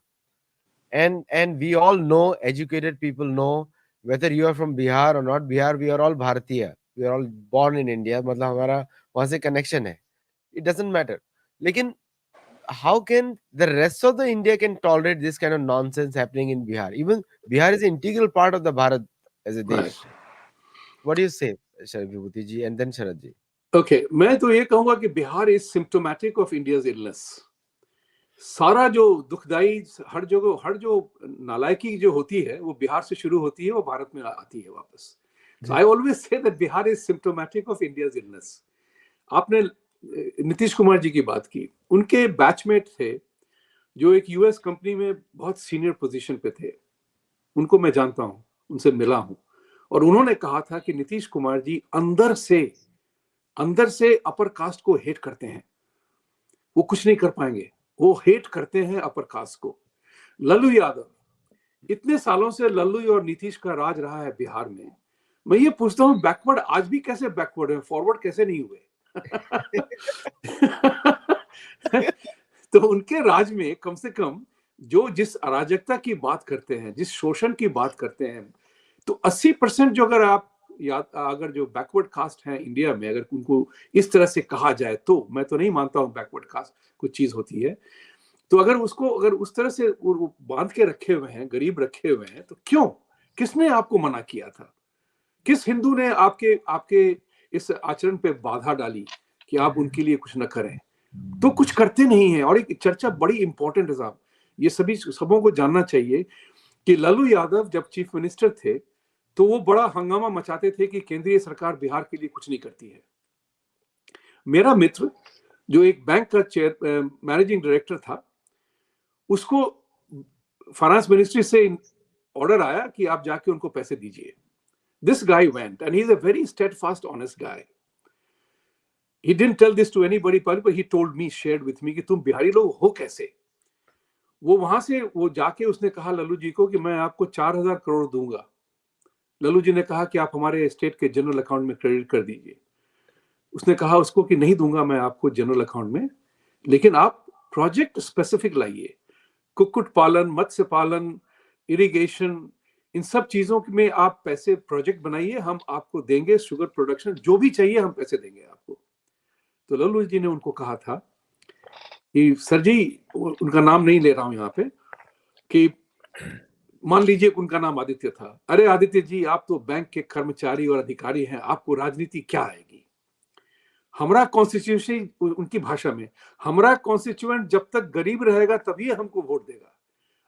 and we all know, educated people know, whether you are from Bihar or not Bihar, we are all Bharatiya, we are all born in India, मतलब हमारा वहां से connection है, it doesn't matter. लेकिन how can the rest of the India can tolerate this kind of nonsense happening in Bihar? Even Bihar is an integral part of the Bharat as a Right. desh. What do you say, Vibhuti ji, and then Sharad ji? Okay, मैं तो ये कहूंगा कि Bihar is symptomatic of India's illness. सारा जो दुखदाई, हर जो नालायकी जो होती है वो बिहार से शुरू होती है, वो भारत में आती है वापस। So I always say that Bihar is symptomatic of India's illness. आपने नीतीश कुमार जी की बात की, उनके बैचमेट थे जो एक यूएस कंपनी में बहुत सीनियर पोजीशन पे थे, उनको मैं जानता हूं, उनसे मिला हूं, और उन्होंने कहा था कि नीतीश कुमार जी अंदर से अपर कास्ट को हेट करते हैं, वो कुछ नहीं कर पाएंगे, वो हेट करते हैं अपर कास्ट को। लल्लू यादव, इतने सालों से लल्लू और नीतीश का राज रहा है बिहार में, मैं ये पूछता हूं बैकवर्ड आज भी कैसे बैकवर्ड है, फॉरवर्ड कैसे नहीं हुए? तो उनके राज में कम से कम जो जिस अराजकता की बात करते हैं, जिस शोषण की बात करते हैं, तो 80% जो अगर जो बैकवर्ड कास्ट है इंडिया में, अगर उनको इस तरह से कहा जाए, तो मैं तो नहीं मानता हूं बैकवर्ड कास्ट कुछ चीज होती है, तो अगर उस तरह से वो बांध के रखे हुए हैं, गरीब रखे हुए हैं, तो क्यों, किसने आपको मना किया था? किस हिंदू ने आपके इस आचरण पे बाधा डाली कि आप उनके लिए कुछ न करें? तो कुछ करते नहीं है। और एक चर्चा बड़ी इंपॉर्टेंट है साहब, ये सबों को जानना चाहिए कि लालू यादव जब चीफ मिनिस्टर थे तो वो बड़ा हंगामा मचाते थे कि केंद्रीय सरकार बिहार के लिए कुछ नहीं करती है। मेरा मित्र जो एक बैंक का मैनेजिंग डायरेक्टर था, उसको फाइनेंस मिनिस्ट्री से ऑर्डर आया कि आप जाके उनको पैसे दीजिए। This guy went, and he's a very steadfast, honest guy. He didn't tell this to anybody, but he told me, shared with me कि तुम बिहारी लोग हो कैसे? वो वहां से वो जाके उसने कहा लल्लू जी को कि मैं आपको 4,000 करोड़ दूंगा। लल्लू जी ने कहा कि आप हमारे स्टेट के जनरल अकाउंट में क्रेडिट कर दीजिए। उसने कहा उसको कि नहीं दूंगा मैं आपको जनरल अकाउंट में, लेकिन आप प्रोजेक्ट स्पेसिफिक लाइए, कुक्कुट पालन, मत्स्य पालन, इरिगेशन, इन सब चीजों में आप पैसे प्रोजेक्ट बनाइए, हम आपको देंगे, शुगर प्रोडक्शन जो भी चाहिए हम पैसे देंगे आपको। तो लल्लू जी ने उनको कहा था कि सर जी, उनका नाम नहीं ले रहा हूं यहाँ पे, कि मान लीजिए उनका नाम आदित्य था, अरे आदित्य जी आप तो बैंक के कर्मचारी और अधिकारी हैं, आपको राजनीति क्या आएगी? हमारा कॉन्स्टिट्यूशन, उनकी भाषा में, हमारा कॉन्स्टिट्यूएंट जब तक गरीब रहेगा तभी हमको वोट देगा,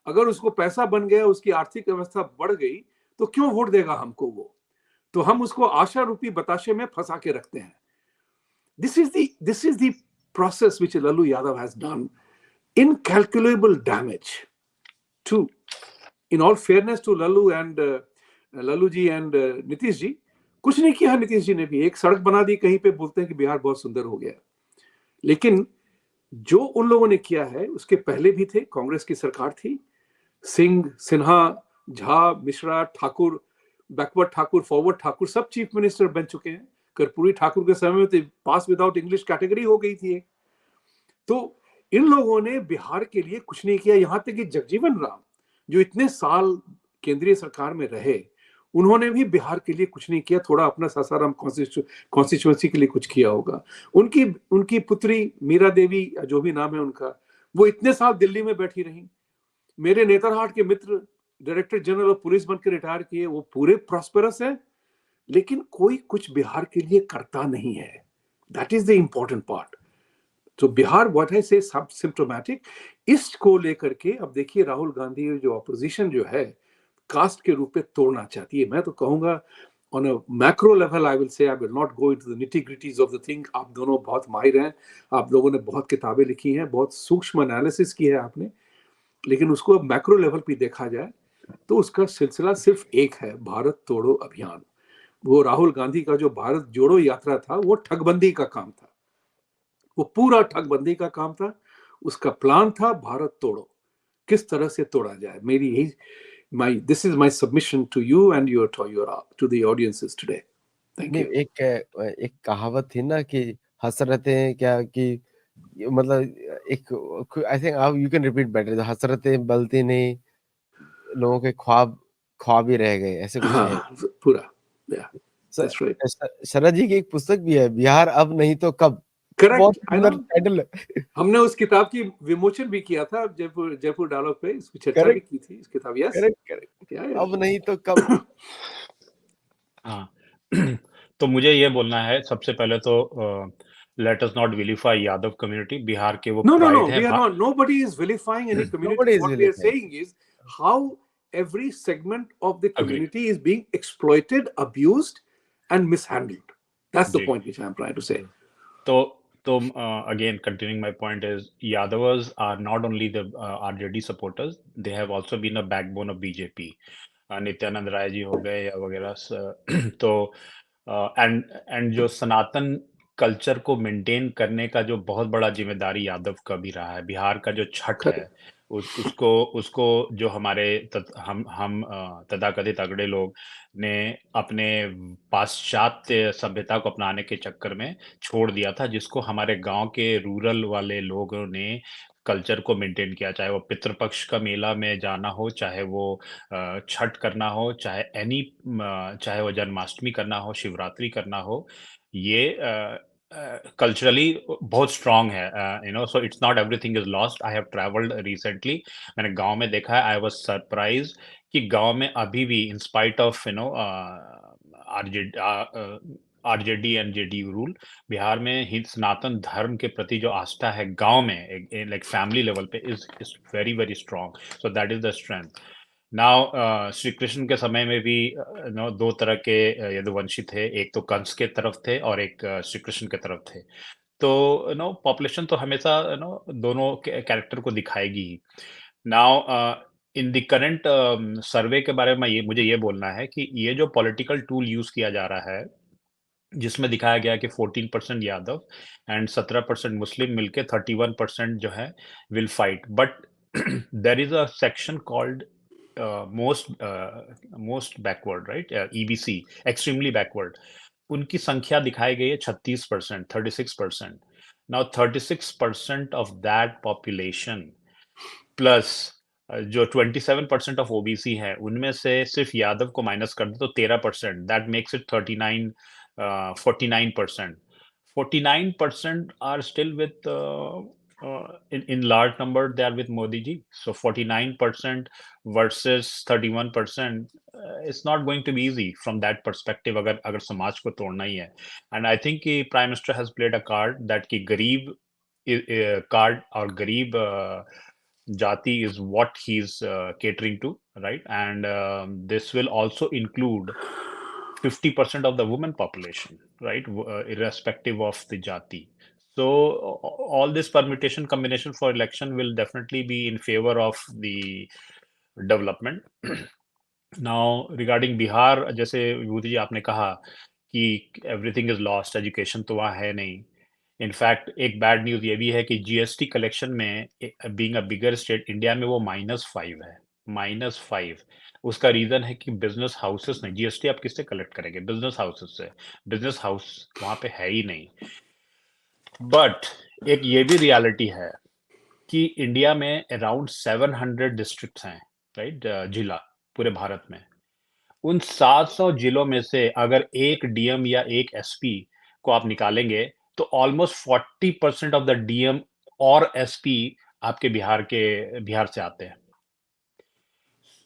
अगर उसको पैसा बन गया, उसकी आर्थिक व्यवस्था बढ़ गई, तो क्यों वोट देगा हमको वो? तो हम उसको आशा रूपी बताशे में फंसा के रखते हैं। This is the process which Lallu Yadav has done incalculable damage to, in all fairness to Lalu ji and Nitish ji, कुछ नहीं किया नीतीश जी ने भी, एक सड़क बना दी कहीं पे, बोलते हैं कि बिहार बहुत सुंदर हो गया, लेकिन जो उन लोगों ने किया है उसके पहले भी थे, कांग्रेस की सरकार थी, सिंह, सिन्हा, झा, मिश्रा, ठाकुर, बैकवर्ड ठाकुर, फॉरवर्ड ठाकुर, सब चीफ मिनिस्टर बन चुके हैं। कर्पूरी ठाकुर के समय में तो पास विदाउट इंग्लिश कैटेगरी हो गई थी। तो इन लोगों ने बिहार के लिए कुछ नहीं किया। यहां तक कि जगजीवन राम जो इतने साल केंद्रीय सरकार में रहे, उन्होंने भी बिहार के लिए कुछ नहीं किया। थोड़ा अपना सासाराम कॉन्स्टिट्यूएंसी के लिए कुछ किया होगा। उनकी पुत्री मीरा देवी, जो भी नाम है उनका, वो इतने साल दिल्ली में बैठी रही। मेरे नेतरहाट के मित्र डायरेक्टर जनरल ऑफ पुलिस बनकर रिटायर किए, वो पूरे प्रॉस्पेरस है, लेकिन कोई कुछ बिहार के लिए करता नहीं है। That is the important part. तो बिहार, व्हाट आई से, सिम्प्टोमेटिक। इसको लेकर के अब देखिए राहुल गांधी जो ऑपोजिशन जो है कास्ट के रूप में तोड़ना चाहती है। मैं तो कहूंगा on a macro level, I will say, I will not go into the nitty gritties of the thing. आप दोनों बहुत माहिर हैं, आप लोगों ने बहुत किताबें लिखी हैं, बहुत सूक्ष्म एनालिसिस की है आपने, लेकिन उसको अब मैक्रो लेवल पे देखा जाए तो उसका सिलसिला सिर्फ एक है, भारत तोड़ो अभियान। वो राहुल गांधी का जो भारत जोड़ो यात्रा था, वो ठगबंदी का काम था, वो पूरा ठगबंदी का काम था। उसका प्लान था भारत तोड़ो, किस तरह से तोड़ा जाए। मेरी यही this is my submission to you and to the audiences today. Thank नहीं, you. एक कहावत थी ना कि हसरतें क्या कि मतलब एक, I think you can repeat better, हसरतें बलती नहीं, लोगों के ख्वाब ख्वाब ही रह गए, ऐसे कुछ है। हाँ, पूरा, yeah, that's right. शरद जी की एक पुस्तक भी है, बिहार अब नहीं तो कब। Correct, बहुत I सुंदर know. टाइटल है। हमने उस किताब की विमोचन भी किया था जयपुर डायलॉग पे, इसकी चर्चा भी करेक्ट की थी इस किताब। Yes, correct correct, yeah. अब नहीं तो कब। हाँ। तो मुझे ये बोलना है सबसे पहले तो, let us not vilify Yadav community. Bihar के वो No, प्राइड है। we are not. Nobody is vilifying any community. Nobody is What we are vilifying. saying is how every segment of the agri community is being exploited, abused, and mishandled. That's the जी। point which I am trying to say. तो again, continuing my point is, Yadavas are not only the RJD supporters, they have also been a backbone of BJP. Nityanand Rai ji हो गए या वगैरह। तो and जो सनातन culture को maintain करने का जो बहुत बड़ा जिम्मेदारी यादव का भी रहा है। बिहार का जो छठ है, Correct. उसको उसको जो हमारे हम तथाकथित अगड़े लोग ने अपने पाश्चात्य सभ्यता को अपनाने के चक्कर में छोड़ दिया था, जिसको हमारे गांव के रूरल वाले लोगों ने कल्चर को मेंटेन किया। चाहे वो पितृपक्ष का मेला में जाना हो, चाहे वो छठ करना हो, चाहे वो जन्माष्टमी करना हो, शिवरात्रि करना हो, ये कल्चरली बहुत स्ट्रांग है। So it's not everything is lost. I have travelled recently, मैंने गांव में देखा है। आई वाज सरप्राइज कि गांव में अभी भी, in spite of RJD and JD rule, Bihar में ही सनातन धर्म के प्रति जो आस्था है गांव में, लाइक फैमिली लेवल पे, is very very strong. So that is the strength. Now Shri Krishna के समय में भी दो तरह के यदुवंशी थे, एक तो कंस के तरफ थे और एक श्री कृष्ण के तरफ थे। तो पॉपुलेशन तो हमेशा दोनों कैरेक्टर को दिखाएगी ही। नाउ इन द करंट सर्वे के बारे में मुझे ये बोलना है कि ये जो पॉलिटिकल टूल यूज किया जा रहा है, जिसमें दिखाया गया कि 14% यादव एंड 17% मुस्लिम मिलके 31% जो है will fight, but there is a section called most backward, right, EBC, extremely backward. उनकी संख्या दिखाई गई है 36%, 36%। Now 36% of that population plus जो 27% ऑफ ओबीसी है, उनमें से सिर्फ यादव को माइनस कर दो तो 13%, that makes it 49%। 49% are still with, in large number they are with Modi ji. So 49% versus 31%, it's not going to be easy from that perspective, अगर समाज को तोड़ना ही है। And I think कि Prime Minister has played a card that कि गरीब card और गरीब jati is what he's catering to, right? And this will also include 50% of the women population, right? Irrespective of the jati. So all this permutation combination for election will definitely be in favor of the development. Now regarding Bihar, जैसे विभूति जी आपने कहा कि everything is lost, education तो वहाँ है नहीं। In fact एक bad news ये भी है कि जीएसटी कलेक्शन में, being a bigger state India में, वो -5 है, -5। उसका रीजन है कि बिजनेस हाउसेस ने, जीएसटी आप किससे कलेक्ट करेंगे? बिजनेस हाउसेस से। बिजनेस हाउस वहाँ पे है ही नहीं। बट एक ये भी रियलिटी है कि इंडिया में अराउंड 700 डिस्ट्रिक्ट्स हैं, राइट, जिला, पूरे भारत में। उन 700 जिलों में से अगर एक डीएम या एक एसपी को आप निकालेंगे तो ऑलमोस्ट 40% ऑफ द डीएम और एसपी आपके बिहार से आते हैं।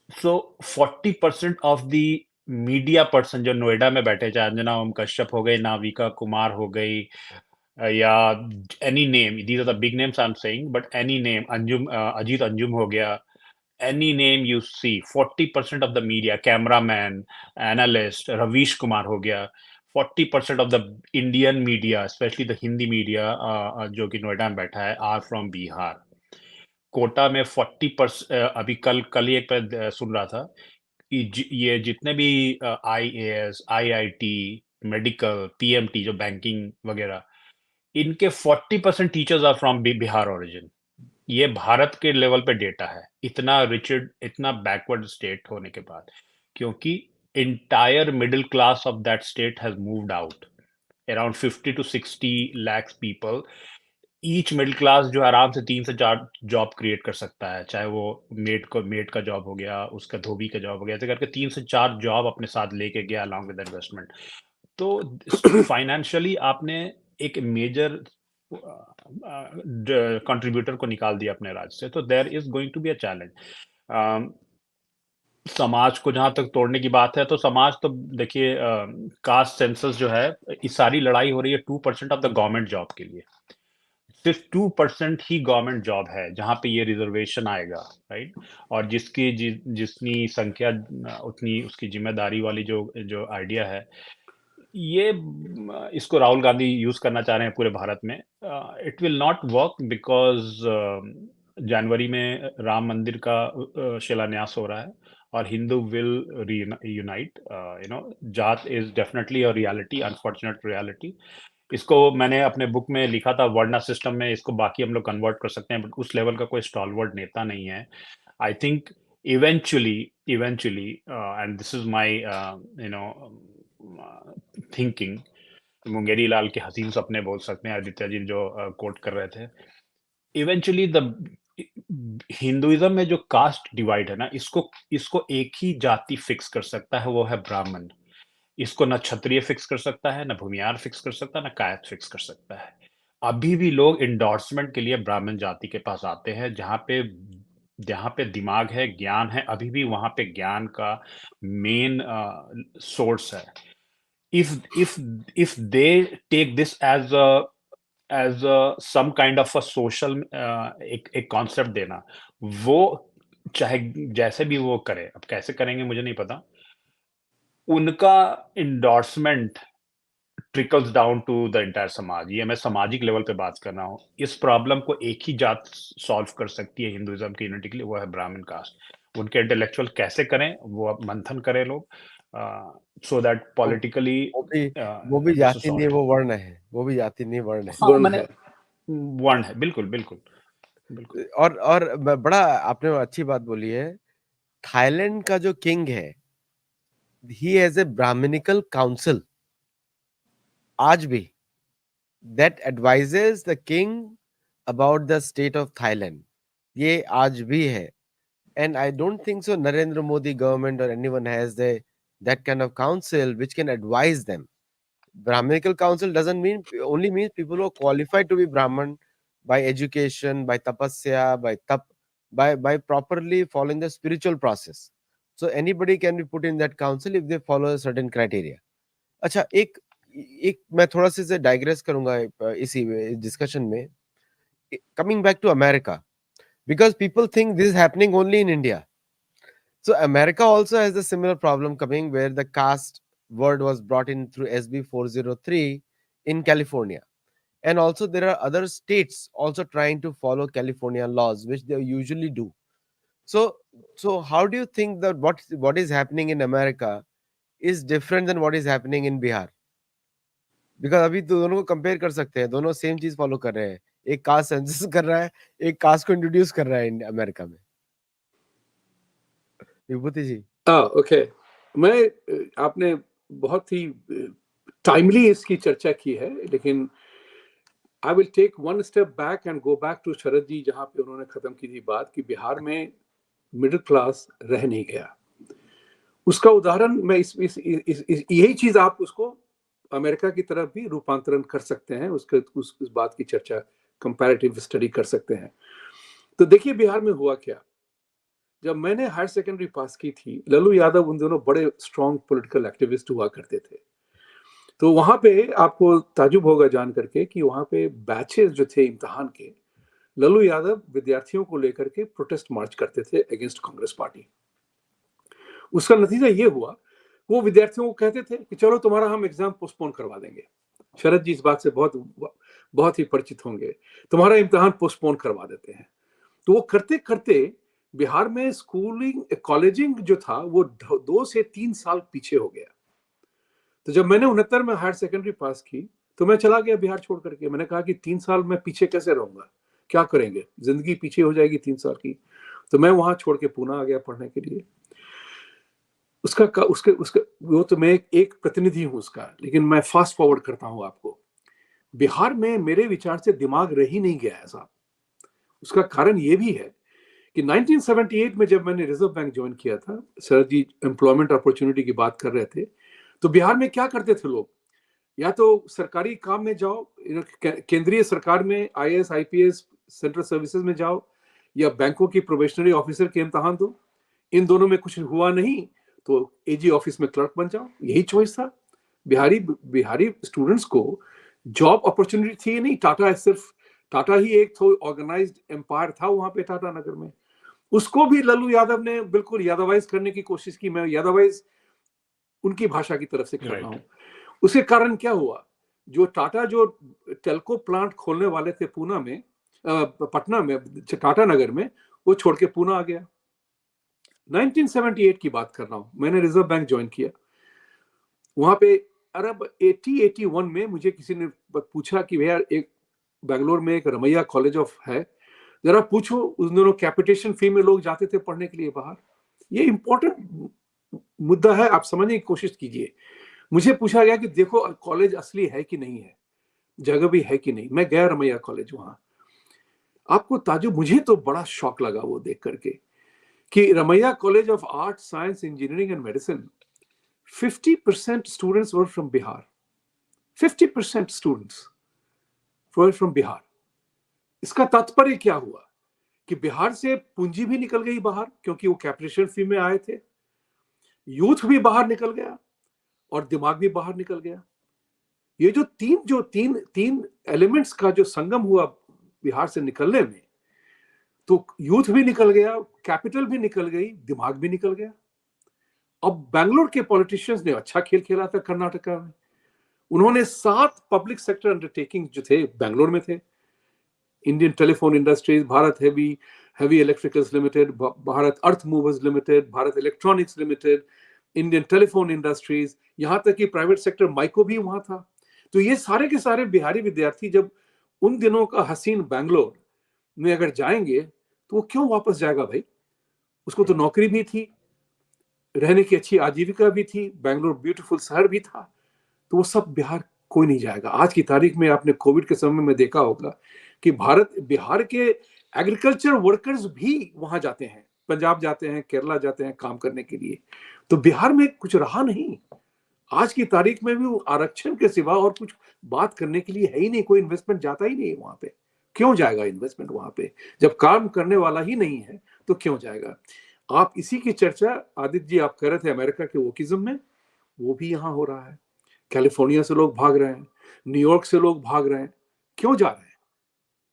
सो 40% ऑफ द मीडिया पर्सन जो नोएडा में बैठे, चाहे अंजना ओम कश्यप हो गई, नाविका कुमार हो गई, या any name, these are the big names I am saying, but any name, Anjum, Ajit Anjum हो गया, any name you see, 40% of the media, cameraman, analyst, Ravish Kumar हो गया, 40% of the Indian media, especially the Hindi media, जो कि नोएडा में बैठा है, are from Bihar. Kota में 40%, अभी कल कल ही एक पे सुन रहा था कि ये जितने भी आईएएस, आईआईटी, मेडिकल, पीएमटी, जो बैंकिंग वगैरह, इनके 40% teachers are from Bihar origin. ये भारत के लेवल पे डेटा है, इतना रिचर्ड, इतना बैकवर्ड स्टेट होने के बाद, क्योंकि entire middle class of that state has moved out, around 50 to 60 lakhs people. Each middle class जो आराम से 3 से 4 जॉब क्रिएट कर सकता है, चाहे वो मेड का जॉब हो गया, उसका धोबी का जॉब हो गया, ऐसे करके 3 से 4 जॉब अपने साथ लेके गया अलॉन्ग विद इन्वेस्टमेंट। तो फाइनेंशियली आपने एक मेजर कंट्रीब्यूटर को निकाल दिया अपने राज्य से, तो there is going to be a challenge. समाज को जहां तक तोड़ने की बात है, तो समाज तो देखिए, कास्ट सेंसस जो है, इस सारी लड़ाई हो रही है 2% ऑफ द गवर्नमेंट जॉब के लिए। सिर्फ 2% ही गवर्नमेंट जॉब है जहां पे ये रिजर्वेशन आएगा, राइट। और जितनी संख्या, उतनी उसकी जिम्मेदारी वाली जो जो आइडिया है, ये इसको राहुल गांधी यूज करना चाह रहे हैं पूरे भारत में। It will not work because जनवरी में राम मंदिर का शिलान्यास हो रहा है और Hindu will unite, jat is definitely a reality, unfortunate reality. इसको मैंने अपने बुक में लिखा था, वर्णा सिस्टम में इसको बाकी हम लोग कन्वर्ट कर सकते हैं, बट उस लेवल का कोई स्टॉलवर्ड नेता नहीं है। I think eventually and this is my thinking, Mungeri Lal के हसीन सपने बोल सकते हैं, आदित्य जी जो कोट कर रहे थे, इवेंचुअली द हिंदुइज्म में जो कास्ट डिवाइड है ना, इसको इसको एक ही जाति फिक्स कर सकता है, वो है ब्राह्मण। इसको ना क्षत्रिय फिक्स कर सकता है, ना भूमियार फिक्स कर सकता है, ना कायस्थ फिक्स कर सकता है। अभी भी लोग इंडोर्समेंट के लिए ब्राह्मण जाति के पास आते हैं, जहाँ पे दिमाग है, ज्ञान है, अभी भी वहां पे ज्ञान का मेन सोर्स है। If they take this as a some kind of a social, एक कॉन्सेप्ट देना, वो चाहे जैसे भी वो करे, अब कैसे करेंगे मुझे नहीं पता, उनका endorsement trickles down to the entire समाज। ये मैं सामाजिक लेवल पे बात कर रहा हूँ। इस प्रॉब्लम को एक ही जात सॉल्व कर सकती है हिंदुइज्म की यूनिटी के लिए, वो है ब्राह्मण कास्ट। उनके इंटेलेक्चुअल कैसे करें, वो अब मंथन करें लोग, सो दैट वो पॉलिटिकली वो भी वो भी दिस इज जाति नहीं, सॉल्व। वो वर्ण है, वो भी जाति नहीं, वर्ण है। हाँ, वर्ण मैंने है। वर्ण है, बिल्कुल बिल्कुल बिल्कुल। और बड़ा आपने अच्छी बात बोली है। थाईलैंड का जो किंग है, he has a Brahminical council आज भी, that advises the king about the state of Thailand. ये आज भी है, and I don't think so Narendra Modi government or anyone has that kind of council which can advise them. Brahminical council doesn't mean only means people who are qualified to be Brahman by education, by tapasya, by tap, by properly following the spiritual process. So anybody can be put in that council if they follow a certain criteria. अच्छा, एक एक मैं थोड़ा सा से digress करूंगा इसी discussion में, coming back to America, because people think this is happening only in India. So America also has a similar problem coming, where the caste word was brought in through SB 403 in California. and also there are other states also trying to follow California laws, which they usually do. So how do you think that what is happening in America is different than what is happening in Bihar? Because अभी तो दोनों को compare कर सकते हैं, दोनों same चीज़ follow कर रहे हैं। एक कास्ट सेंसस कर रहा है, एक कास्ट को इंट्रोड्यूस कर रहा है इन अमेरिका में। विभूति जी। ओके, आपने बहुत ही टाइमली इसकी चर्चा की है, लेकिन I will take one step back and go back to Sharad ji, जहां पे उन्होंने खत्म की थी बात कि बिहार में मिडिल क्लास रह नहीं गया। उसका उदाहरण मैं यही चीज आप उसको अमेरिका की तरफ भी रूपांतरण कर सकते हैं, उस बात की चर्चा कंपैरेटिव स्टडी कर सकते हैं। तो देखिए बिहार में हुआ क्या। जब मैंने हायर सेकेंडरी पास की थी, लल्लू यादव उन दोनों बड़े स्ट्रॉन्ग पॉलिटिकल एक्टिविस्ट हुआ करते थे। तो वहां पे आपको ताजुब होगा जान करके कि वहां पे बैचेस जो थे इम्तिहान के, लल्लू यादव विद्यार्थियों को लेकर के प्रोटेस्ट मार्च करते थे अगेंस्ट कांग्रेस पार्टी। उसका नतीजा ये हुआ, वो विद्यार्थियों को कहते थे कि चलो तुम्हारा हम एग्जाम पोस्टपोन करवा देंगे। शरद जी इस बात से बहुत ही परिचित होंगे, तुम्हारा इम्तिहान पोस्टपोन करवा देते हैं। तो वो करते करते बिहार में स्कूलिंग कॉलेजिंग जो था वो 2 से 3 साल पीछे हो गया। तो जब मैंने 69 में हायर सेकेंडरी पास की तो मैं चला गया बिहार छोड़ करके। मैंने कहा कि 3 साल में पीछे कैसे रहूंगा, क्या करेंगे, जिंदगी पीछे हो जाएगी 3 साल की। तो मैं वहां छोड़ के पुणे आ गया पढ़ने के लिए। उसका वो तो मैं एक प्रतिनिधि हूं उसका, लेकिन मैं फास्ट फॉरवर्ड करता हूं आपको। बिहार में मेरे विचार से दिमाग रह ही नहीं गया है साहब। उसका कारण ये भी है कि 1978 में जब मैंने रिजर्व बैंक ज्वाइन किया था, सर जी एम्प्लॉयमेंट अपॉर्चुनिटी की बात कर रहे थे, तो बिहार में क्या करते थे लोग, या तो सरकारी काम में जाओ, केंद्रीय सरकार में आईएएस आईपीएस सेंट्रल सर्विसेज में जाओ, या बैंकों की प्रोबेशनरी ऑफिसर के इम्तिहान दो। इन दोनों में कुछ हुआ नहीं तो एजी ऑफिस में क्लर्क बन जाओ, यही चॉइस था। बिहारी स्टूडेंट्स को जॉब अपॉर्चुनिटी थी नहीं। टाटा ही एक तो ऑर्गेनाइज्ड एम्पायर था वहां पे टाटा नगर में। उसको भी लल्लू यादव ने बिल्कुल यादवाइज करने की कोशिश की। मैं यादवाइज उनकी भाषा की तरफ से कर रहा हूं। उसके कारण क्या हुआ, जो टाटा जो टेल्को प्लांट खोलने वाले थे पुणे में, पटना में, टाटा नगर में, वो छोड़ के पुणे आ गया। 1978 की बात कर रहा हूं, मैंने रिजर्व बैंक ज्वाइन किया। वहां पे अरब 81 में मुझे किसी ने पूछा कि भैया एक बेंगलोर में एक रमैया कॉलेज ऑफ है, जरा पूछो। उस दिनों कैपिटेशन फी में लोग जाते थे पढ़ने के लिए बाहर। ये इंपॉर्टेंट मुद्दा है, आप समझने की कोशिश कीजिए। मुझे पूछा गया कि देखो कॉलेज असली है कि नहीं है, जगह भी है कि नहीं। मैं गया रमैया कॉलेज, वहां आपको ताजुब, मुझे तो बड़ा शौक लगा वो देख करके कि Ramaiah college of art science engineering and medicine, 50% students were from Bihar. 50% students were from Bihar. इसका तात्पर्य क्या हुआ कि बिहार से पूंजी भी निकल गई बाहर, क्योंकि वो कैपिटेशन फी में आए थे। यूथ भी बाहर निकल गया और दिमाग भी बाहर निकल गया। ये जो तीन एलिमेंट्स का जो संगम हुआ बिहार से निकलने में, तो यूथ भी निकल गया, कैपिटल भी निकल गई, दिमाग भी निकल गया। अब बैंगलोर के पॉलिटिशियंस ने अच्छा खेल खेला था कर्नाटका में। उन्होंने 7 पब्लिक सेक्टर अंडरटेकिंग जो थे बैंगलोर में थे। Indian Telephone Industries, Bharat Heavy Electricals Limited, Bharat Earth Movers Limited, Bharat Electronics Limited, Indian Telephone Industries, यहां तक कि प्राइवेट सेक्टर माइको भी वहां था। तो ये सारे के सारे बिहारी विद्यार्थी जब उन दिनों का हसीन बैंगलोर में अगर जाएंगे तो वो क्यों वापस जाएगा भाई? उसको तो नौकरी भी थी, रहने की अच्छी आजीविका भी थी, बैंगलोर ब्यूटीफुल शहर भी था। तो वो सब बिहार कोई नहीं जाएगा। आज की तारीख में आपने कोविड के समय में देखा होगा कि बिहार के एग्रीकल्चर वर्कर्स भी वहां जाते हैं, पंजाब जाते हैं, केरला जाते हैं काम करने के लिए। तो बिहार में कुछ रहा नहीं। आज की तारीख में भी वो आरक्षण के सिवा और कुछ बात करने के लिए है ही नहीं। कोई इन्वेस्टमेंट जाता ही नहीं वहां पे। क्यों जाएगा इन्वेस्टमेंट वहां पे? जब काम करने वाला ही नहीं है तो क्यों जाएगा? आप इसी की चर्चा आदित्य जी आप कर रहे थे अमेरिका के वोकिज्म में, वो भी यहाँ हो रहा है। कैलिफोर्निया से लोग भाग रहे हैं, न्यूयॉर्क से लोग भाग रहे हैं। क्यों जा रहे हैं?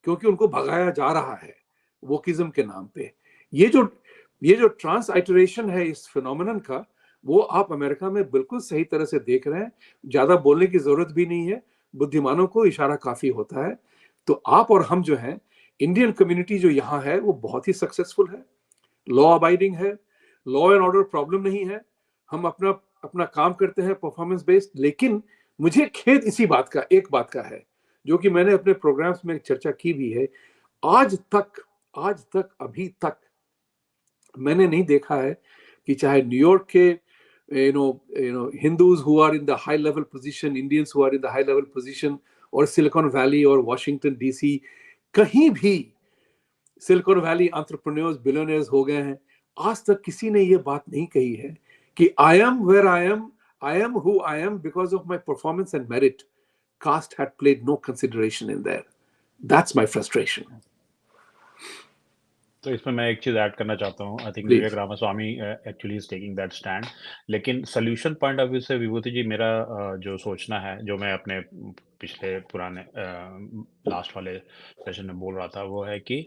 क्योंकि उनको भगाया जा रहा है वोकिज्म के नाम पे। ये जो ट्रांस आइटरेशन है इस फिनोमेनन का, वो आप अमेरिका में बिल्कुल सही तरह से देख रहे हैं। ज्यादा बोलने की जरूरत भी नहीं है। बुद्धिमानों को इशारा काफी होता है। तो आप और हम जो हैं, इंडियन कम्युनिटी जो यहाँ है वो बहुत ही सक्सेसफुल है, लॉ अबाइडिंग है, लॉ एंड ऑर्डर प्रॉब्लम नहीं है, हम अपना अपना काम करते हैं परफॉर्मेंस बेस्ड। लेकिन मुझे खेद इसी बात का, एक बात का है, जो कि मैंने अपने प्रोग्राम्स में चर्चा की भी है। आज तक अभी तक मैंने नहीं देखा है कि चाहे न्यूयॉर्क के Hindus who are in the high level position, Indians who are in the high level position, और सिलिकॉन वैली और वॉशिंगटन डीसी, कहीं भी सिलिकॉन वैली एंटरप्रेन्योर्स बिलियनियर्स हो गए हैं, आज तक किसी ने ये बात नहीं कही है कि I am where I am who I am because of my performance and merit. Caste had played no consideration in there. That's my frustration. तो इसमें मैं एक चीज ऐड करना चाहता हूँ। I think Please. Vivek Ramaswamy actually is taking that stand, लेकिन solution point of view से विभूति जी मेरा जो सोचना है, जो मैं अपने पिछले पुराने लास्ट वाले सेशन में बोल रहा था, वो है कि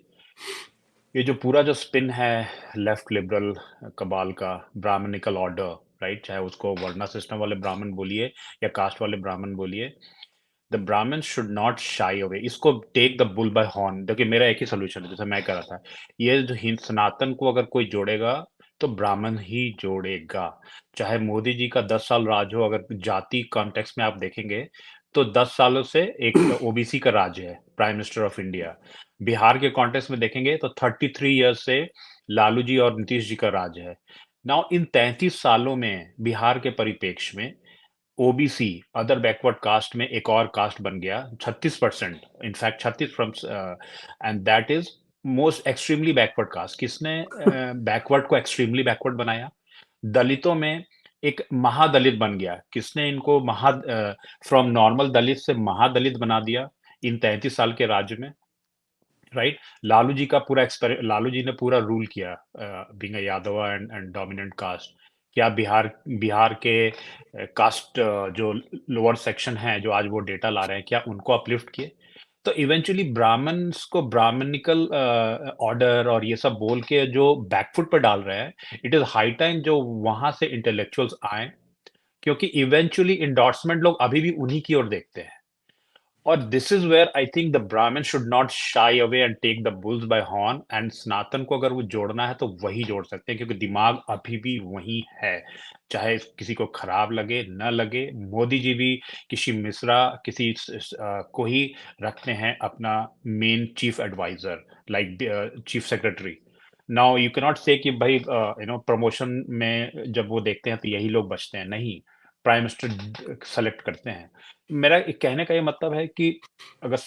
ये जो पूरा जो स्पिन है लेफ्ट लिबरल कबाल का, ब्राह्मणिकल ऑर्डर, राइट, चाहे उसको वर्णा सिस्टम वाले ब्राह्मण बोलिए या कास्ट वाले ब्राह्मण बोलिए, the Brahmin should not shy away, इसको take the bull by horn. देखिए मेरा एक ही सोल्यूशन है, जैसे मैं कह रहा था, ये जो हिंद सनातन को अगर कोई जोड़ेगा तो ब्राह्मण ही जोड़ेगा। चाहे मोदी जी का 10 साल राज हो, अगर जाति कॉन्टेक्स्ट में आप देखेंगे तो 10 सालों से एक ओबीसी का राज है, prime minister of India. Bihar के कॉन्टेक्स्ट में देखेंगे तो 33 ईयर्स से लालू जी और नीतीश जी का राज है। नाउ इन 33 सालों में बिहार के परिप्रेक्ष्य में ओबीसी, अदर बैकवर्ड कास्ट में एक और कास्ट बन गया 36%, in fact 36 from, and that is most extremely backward caste. किसने बैकवर्ड को एक्सट्रीमली बैकवर्ड बनाया? दलितों में एक महादलित बन गया। किसने इनको फ्रॉम नॉर्मल दलित से महादलित बना दिया इन 33 साल के राज्य में? राइट, लालू जी का पूरा लालू जी ने पूरा रूल किया, being a Yadav and dominant caste. क्या बिहार के कास्ट जो लोअर सेक्शन है, जो आज वो डेटा ला रहे हैं, क्या उनको अपलिफ्ट किए? तो इवेंचुअली ब्राह्मण्स को ब्राह्मणिकल ऑर्डर और ये सब बोल के जो बैकफुट पर डाल रहे हैं, इट इज हाई टाइम जो वहां से इंटेलेक्चुअल्स आए, क्योंकि इवेंचुअली इंडोर्समेंट लोग अभी भी उन्हीं की ओर देखते हैं। और this is where I think the Brahmin should not shy away and take the bulls by horn, and Sanatan को अगर वो जोड़ना है तो वही जोड़ सकते हैं, क्योंकि दिमाग अभी भी वही है, चाहे किसी को खराब लगे न लगे। मोदी जी भी किसी मिश्रा को ही रखते हैं अपना main chief advisor, like chief secretary. Now you cannot say कि भाई प्रमोशन में जब वो देखते हैं तो यही लोग बचते हैं, नहीं, प्राइम मिनिस्टर सेलेक्ट करते हैं। मेरा कहने का ये मतलब है कि अगर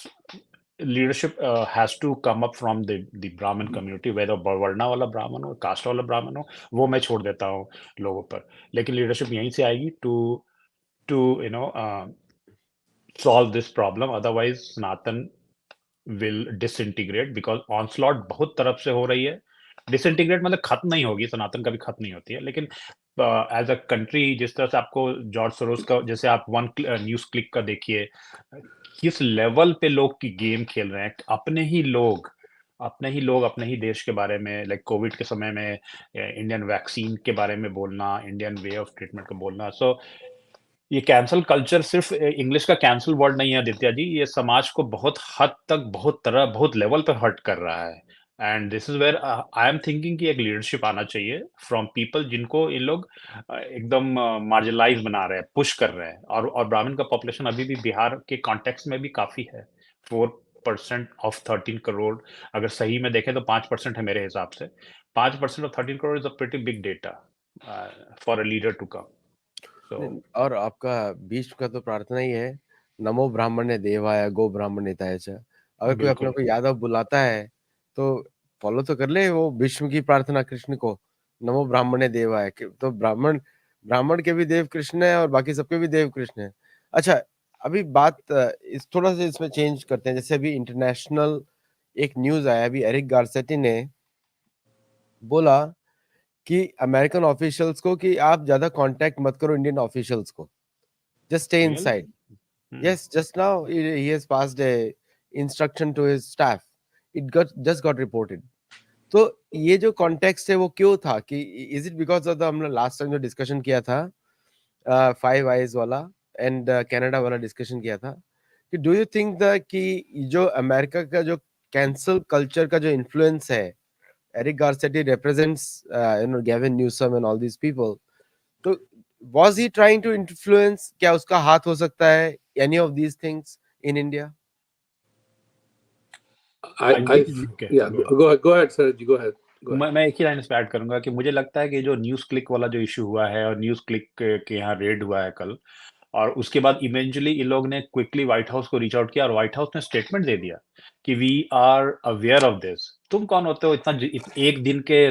leadership has to come up from the Brahmin community, whether varna वाला ब्राह्मण हो, कास्ट वाला ब्राह्मण हो, वो मैं छोड़ देता हूँ लोगों पर, लेकिन लीडरशिप यहीं से आएगी to to solve this problem. Otherwise Sanatan will disintegrate, because onslaught बहुत तरफ से हो रही है। डिसइंटीग्रेट मतलब खत्म नहीं होगी, सनातन कभी खत्म नहीं होती है, लेकिन एज अ कंट्री, जिस तरह से आपको जॉर्ज सोरोस का, जैसे आप वन न्यूज क्लिक का देखिए, किस लेवल पे लोग की गेम खेल रहे हैं, अपने ही देश के बारे में, लाइक कोविड के समय में इंडियन वैक्सीन के बारे में बोलना, इंडियन वे ऑफ ट्रीटमेंट का बोलना। सो ये कैंसल कल्चर सिर्फ इंग्लिश का कैंसल वर्ड नहीं है आदित्य जी, ये समाज को बहुत हद तक, बहुत लेवल पर हर्ट कर रहा है। And this is where I am thinking कि एक लीडरशिप आना चाहिए फ्रॉम पीपल जिनको इन लोग एकदम मार्जिनलाइज बना रहे हैं, पुश कर रहे हैं। और ब्राह्मण का पॉपुलेशन अभी भी बिहार के कॉन्टेक्स्ट में भी काफी है, 4% ऑफ 13 करोड़। अगर सही में देखें तो 5% है मेरे हिसाब से। 5% of 13 crore is a pretty big data for a leader to come. और आपका बीच का तो प्रार्थना ही है, नमो ब्राह्मणे देवाय गो ब्राह्मण हिताय च। अगर कोई अपने बिल्कुल, को यादव बुलाता है तो फॉलो तो कर ले वो भीष्म की प्रार्थना कृष्ण को, नमो ब्राह्मणे देवाय। तो ब्राह्मण ब्राह्मण के भी देव कृष्ण है और बाकी सबके भी देव कृष्ण है। अच्छा, अभी बात इस थोड़ा सा इसमें चेंज करते हैं। जैसे अभी इंटरनेशनल एक न्यूज आया, अभी एरिक गारसेटी ने बोला कि अमेरिकन ऑफिशियल्स को कि आप ज्यादा कांटेक्ट मत करो इंडियन ऑफिशियल्स को, just stay really? inside. Yes, just now he has passed a instruction to his staff. It just got reported. तो ये जो कॉन्टेक्स्ट है वो क्यों था कि is it because of the, हमने लास्ट टाइम जो डिस्कशन किया था 5 आइज वाला एंड कनाडा वाला डिस्कशन किया था, कि डू यू थिंक द कि जो अमेरिका का जो कैंसल कल्चर का जो इन्फ्लुएंस है, Eric Garcetti represents Gavin Newsom and all these people, तो was he trying to influence, क्या उसका हाथ हो सकता है any of these things in India? I Okay, yeah, go ahead. go ahead, Saraj, go ahead. Go ahead. मैं एक ही line इस पे ऐड करूंगा कि मुझे लगता है कि जो न्यूज़ क्लिक वाला जो इशू हुआ है और न्यूज़ क्लिक के यहाँ रेड हुआ है कल, और उसके बाद इवेंचुअली इन लोग ने क्विकली व्हाइट हाउस को रीच आउट किया और व्हाइट हाउस ने स्टेटमेंट दे दिया कि we are aware of this. तुम कौन होते हो इतना एक दिन के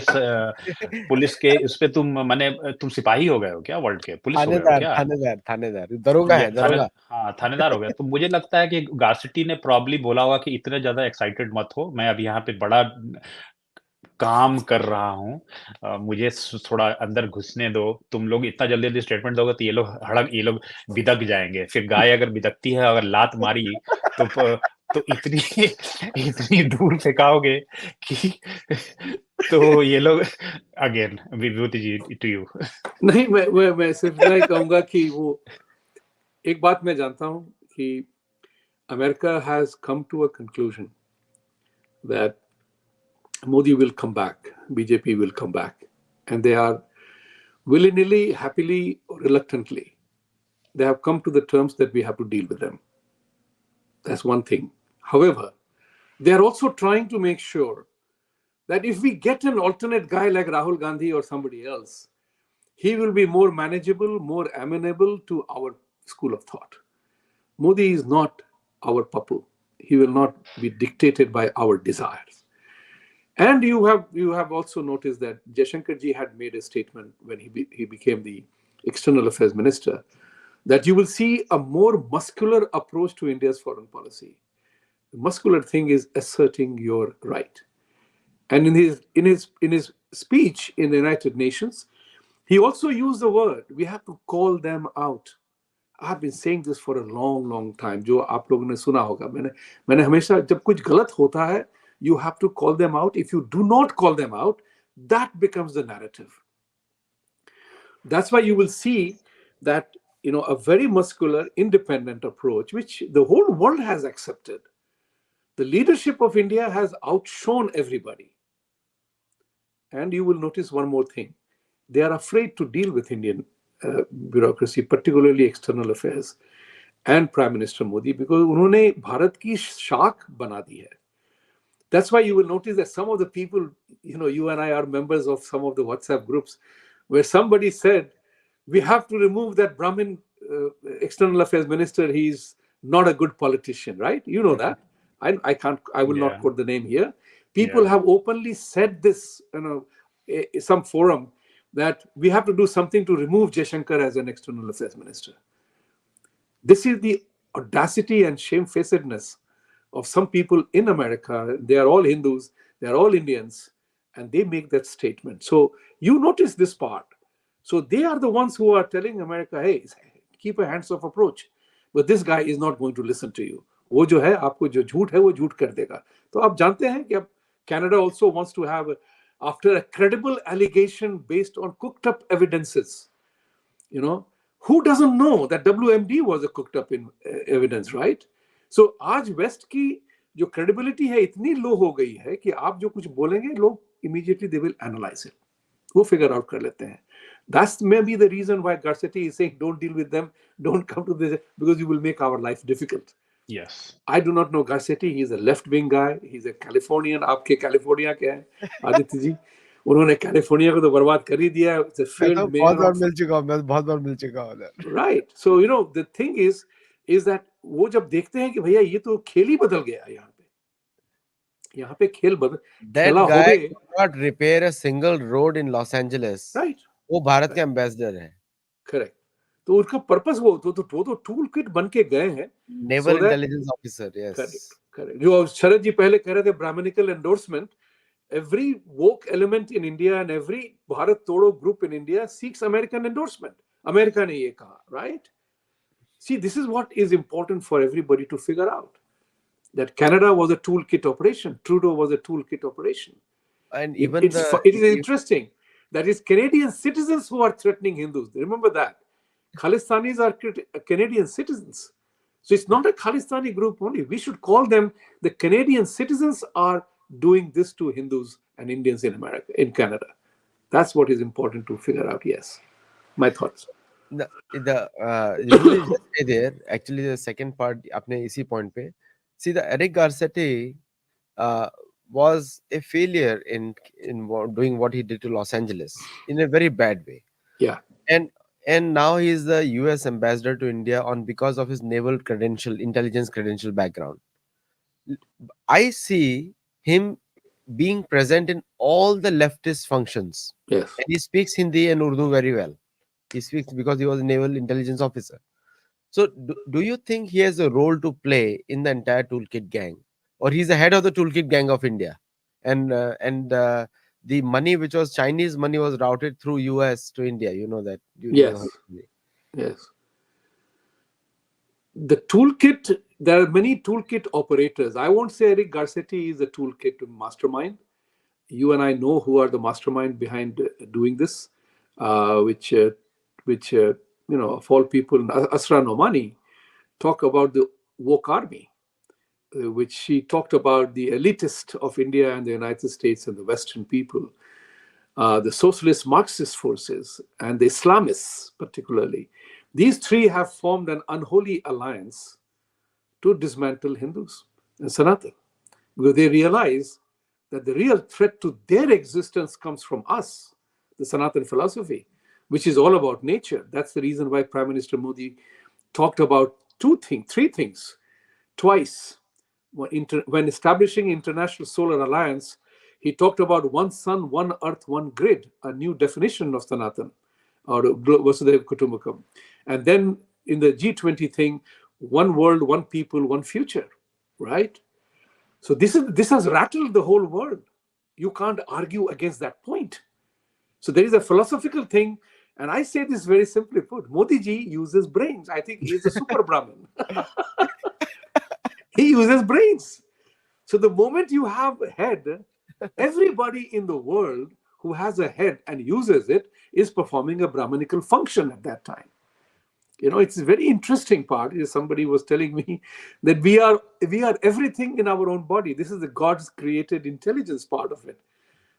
पुलिस के उस पे तुम माने तुम सिपाही हो गए हो क्या? वर्ल्ड के पुलिस हो गए हो थानेदार क्या? थानेदार थानेदार दरोगा या है, दरोगा। हाँ, थानेदार हो गए। तो मुझे लगता है कि गारसिटी ने प्रॉब्ली बोला होगा कि इतने ज्यादा एक्साइटेड मत हो, मैं अब यहाँ पे बड़ा काम कर रहा हूँ, मुझे थोड़ा अंदर घुसने दो, तुम लोग इतना जल्दी जल्दी स्टेटमेंट दोगे तो ये लोग बिदक जाएंगे, फिर गाय अगर बिदकती है, अगर लात मारी तो इतनी इतनी दूर फेंकाओगे कि तो ये लोग again Vibhuti ji to you. नहीं, मैं सिर्फ इतना ही कहूंगा कि वो एक बात मैं जानता हूं कि America has come to a conclusion that Modi will come back, BJP will come back, and they are willy-nilly, happily or reluctantly, they have come to the terms that we have to deal with them. That's one thing. However, they are also trying to make sure that if we get an alternate guy like Rahul Gandhi or somebody else, he will be more manageable, more amenable to our school of thought. Modi is not our papu. He will not be dictated by our desires. And you have also noticed that Jaishankar ji had made a statement when he became the External Affairs Minister, that you will see a more muscular approach to India's foreign policy. The muscular thing is asserting your right. And in his speech in the United Nations, he also used the word, we have to call them out. I've been saying this for a long, long time. जो आप लोगों ने सुना होगा, मैंने हमेशा जब कुछ गलत होता है, you have to call them out. If you do not call them out, that becomes the narrative. That's why you will see that a very muscular, independent approach, which the whole world has accepted. The leadership of India has outshone everybody. And you will notice one more thing. They are afraid to deal with Indian bureaucracy, particularly external affairs and Prime Minister Modi, because उन्होंने भारत की शाख बना दी है. That's why you will notice that some of the people, you and I are members of some of the WhatsApp groups, where somebody said, we have to remove that Brahmin external affairs minister. He's not a good politician, right? You know that. I will not quote the name here. People have openly said this, some forum, that we have to do something to remove Jaishankar as an external affairs minister. This is the audacity and shamefacedness of some people in America. They are all Hindus, they are all Indians, and they make that statement. So you notice this part. So they are the ones who are telling America, hey, keep a hands-off approach. But this guy is not going to listen to you. वो जो है, आपको जो झूठ है, वो झूठ कर देगा. तो आप जानते हैं कि अब Canada also wants to have, after a credible allegation based on cooked up evidences, who doesn't know that WMD was a cooked up evidence, right? So आज वेस्ट की जो क्रेडिबिलिटी है इतनी लो हो गई है कि आप जो कुछ बोलेंगे, लोग immediately they will analyze it. वो figure out कर लेते हैं. That's maybe the reason why Garcetti is saying don't deal with them, don't come to this, because you will make our life difficult. Yes. I do not know Garcetti. He's a left-wing guy. He's a Californian. आपके California के हैं आदित्य जी. उन्होंने California को तो बर्बाद कर ही दिया. It's a failed mayor. बहुत बार मिल चुका हूँ, मैं बहुत बार मिल चुका हूँ. Right. So the thing is that वो जब देखते हैं कि भैया ये तो खेल ही बदल गया यहाँ पे खेल बदल. That guy could not repair a single road in Los Angeles. Right. वो भारत के एम्बेसडर है. Correct. तो उनका पर्पस वो तो टूल किट बन के गए हैं. Naval intelligence officer. Yes. Correct. जो शरद जी पहले कह रहे थे, brahminical endorsement. Every woke element in India and every Bharat Todo group in India seeks American endorsement. America ने ये कहा, right? See, this is what is important for everybody to figure out. That Canada was a toolkit operation. Trudeau was a toolkit operation. And even it is interesting that it's Canadian citizens who are threatening Hindus. Remember that. Khalistanis are Canadian citizens. So it's not a Khalistani group only. We should call them the Canadian citizens are doing this to Hindus and Indians in America, in Canada. That's what is important to figure out. Yes, my thoughts. The Vibhuti, just stay there. Actually, the second part, अपने इसी point पे. See, the Eric Garcetti uh, was a failure in doing what he did to Los Angeles in a very bad way, Yeah. and and now he is the U.S. ambassador to India on because of his naval credential, intelligence credential background. I see him being present in all the leftist functions, Yes. and he speaks Hindi and Urdu very well. He speaks because he was a naval intelligence officer. So, do you think he has a role to play in the entire toolkit gang, or he's the head of the toolkit gang of India, and the money which was Chinese money was routed through US to India. You know that. You know. Yes. Yes. The toolkit, there are many toolkit operators. I won't say Eric Garcetti is a toolkit mastermind. You and I know who are the mastermind behind doing this, which of all people, Asra Nomani talk about the woke army, which she talked about the elitist of India and the United States and the Western people, the socialist Marxist forces, and the Islamists particularly. These three have formed an unholy alliance to dismantle Hindus and Sanatan, because they realize that the real threat to their existence comes from us, the Sanatan philosophy, which is all about nature. That's the reason why Prime Minister Modi talked about three things twice. When establishing International Solar Alliance, he talked about one sun, one earth, one grid, a new definition of Sanatan, or Vasudhaiva Kutumbakam. And then in the G20 thing, one world, one people, one future, right? So this has rattled the whole world. You can't argue against that point. So there is a philosophical thing, and I say this very simply put. Modi ji uses brains. I think he is a super Brahmin. He uses brains. So the moment you have a head, everybody in the world who has a head and uses it is performing a Brahminical function at that time. It's a very interesting part. Somebody was telling me that we are everything in our own body. This is the God's created intelligence part of it.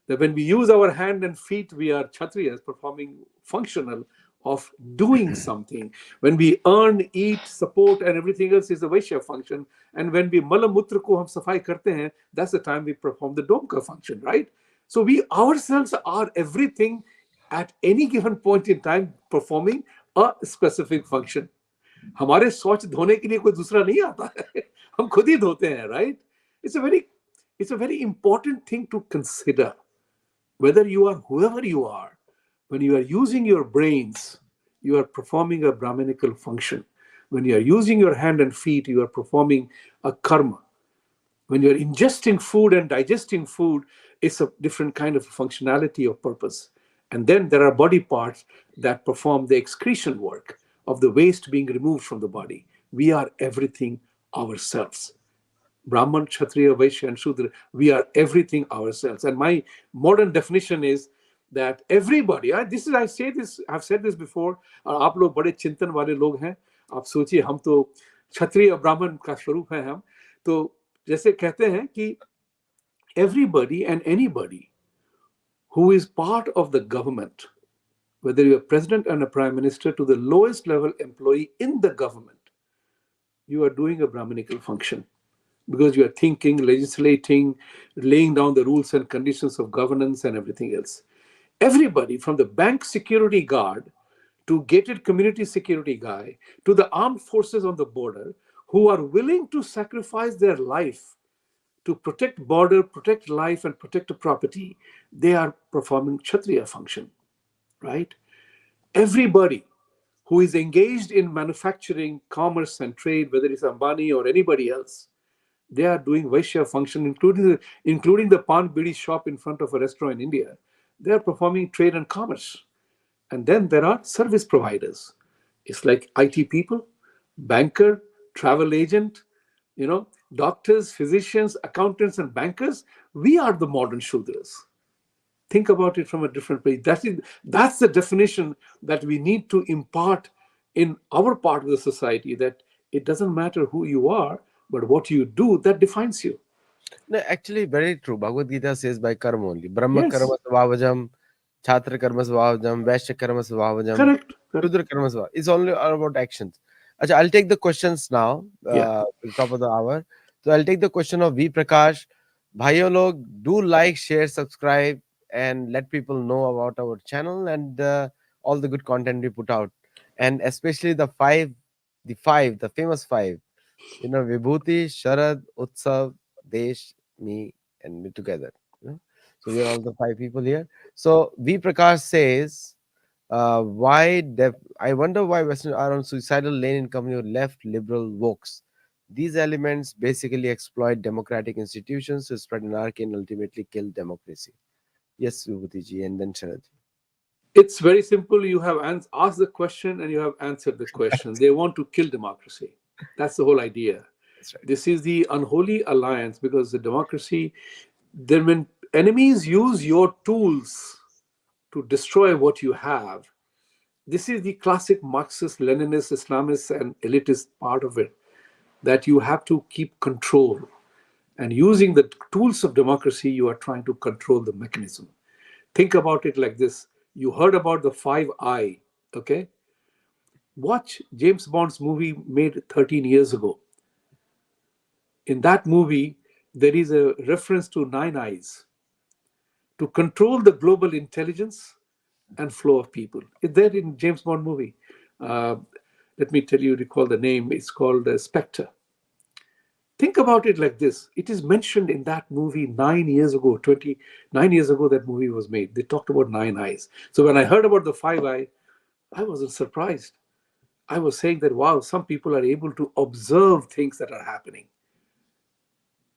That when we use our hand and feet, we are Kshatriyas performing functional of doing something. When we earn, eat, support, and everything else is a Vaishya function. And when we mala mutra ko hum safai karte hain, that's the time we perform the Domka function, right? So we ourselves are everything at any given point in time performing a specific function. हमारे शौच धोने के लिए कोई दूसरा नहीं आता है, हम खुद ही धोते हैं, right? It's a very important thing to consider. Whether you are whoever you are, when you are using your brains, you are performing a Brahminical function. When you are using your hand and feet, you are performing a karma. When you are ingesting food and digesting food, it's a different kind of functionality or purpose. And then there are body parts that perform the excretion work of the waste being removed from the body. We are everything ourselves. Brahman, Kshatriya, Vaishya, and Shudra, we are everything ourselves. And my modern definition is that everybody, I've said this before, आप लोग बड़े चिंतन वाले लोग हैं, आप सोचिए हम तो क्षत्रिय ब्राह्मण का स्वरूप है हम, तो जैसे कहते हैं कि everybody and anybody who is part of the government, whether you're a president and a prime minister to the lowest level employee in the government, you are doing a Brahminical function. Because you are thinking, legislating, laying down the rules and conditions of governance and everything else. Everybody from the bank security guard to gated community security guy to the armed forces on the border who are willing to sacrifice their life to protect border, protect life, and protect property, they are performing Kshatriya function, right? Everybody who is engaged in manufacturing, commerce, and trade, whether it's Ambani or anybody else, they are doing Vaishya function, including the Pan Bidi shop in front of a restaurant in India. They are performing trade and commerce. And then there are service providers. It's like IT people, banker, travel agent, doctors, physicians, accountants, and bankers. We are the modern Shudras. Think about it from a different way. That's the definition that we need to impart in our part of the society, that It doesn't matter who you are, but what you do that defines you. No, actually, very true. Bhagavad Gita says by karma only. Brahma karma Yes, svabhajam, Chhatra karma svabhajam, Vaishya karma svabhajam, correct, correct. Shudra karma svabhajam. It's only all about actions. Acha, I'll take the questions now, Yeah. at the top of the hour. So I'll take the question of V Prakash. Bhaiyo log, do like, share, subscribe, and let people know about our channel and all the good content we put out. And especially the famous five. Vibhuti, Sharad, Utsav, Desh, me, and me together. You know? So we are all the five people here. So V Prakash says, I wonder why Western are on suicidal lane in company of left liberal wokes. These elements basically exploit democratic institutions to spread anarchy and ultimately kill democracy. Yes, Vibhuti ji, and then Sharad ji. It's very simple. You have asked the question and you have answered the question. They want to kill democracy. That's the whole idea. That's right. This is the unholy alliance because the democracy, then when enemies use your tools to destroy what you have, this is the classic Marxist, Leninist, Islamist, and elitist part of it, that you have to keep control. And using the tools of democracy, you are trying to control the mechanism. Think about it like this. You heard about the five I, okay? Watch James Bond's movie made 13 years ago. In that movie, there is a reference to nine eyes to control the global intelligence and flow of people. It's there in James Bond movie. Uh, Let me tell you, recall the name. It's called Spectre. Think about it like this. It is mentioned in that movie 9 years ago, 29 years ago, that movie was made. They talked about nine eyes. So when I heard about the five eye, I wasn't surprised. I was saying that, wow, some people are able to observe things that are happening.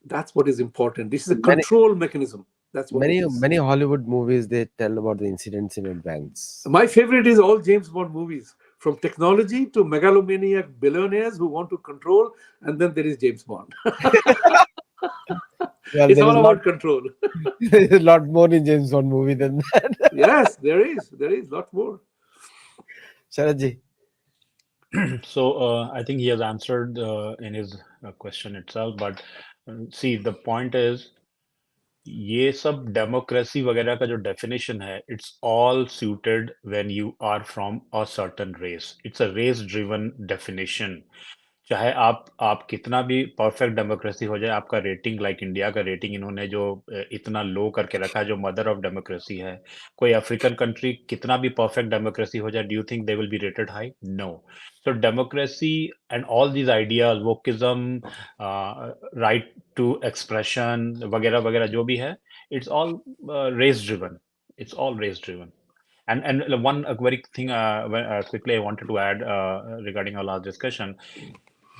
That's what is important. This is a Many, control mechanism. That's what it many, is. many Hollywood movies they tell about the incidents in advance. My favorite is all James Bond movies, from technology to megalomaniac billionaires who want to control, and then there is James Bond. Well, It's there is all a lot, about control. there is a lot more in James Bond movie than that. Yes, there is. There is a lot more. Sharad ji. So I think he has answered in his question itself. But see, the point is, ये सब democracy वगैरह का जो definition है, it's all suited when you are from a certain race. It's a race driven definition. चाहे आप कितना भी परफेक्ट डेमोक्रेसी हो जाए, आपका रेटिंग लाइक इंडिया का रेटिंग इन्होंने जो इतना लो करके रखा है, जो मदर ऑफ डेमोक्रेसी है, कोई अफ्रीकन कंट्री कितना भी परफेक्ट डेमोक्रेसी हो जाए, do you think they will be rated high? No. So democracy and all these ideas, wokeism, right to expression, वगैरह वगैरह जो भी है, it's all race driven. It's all race driven. And one very thing quickly I wanted to add regarding our last discussion.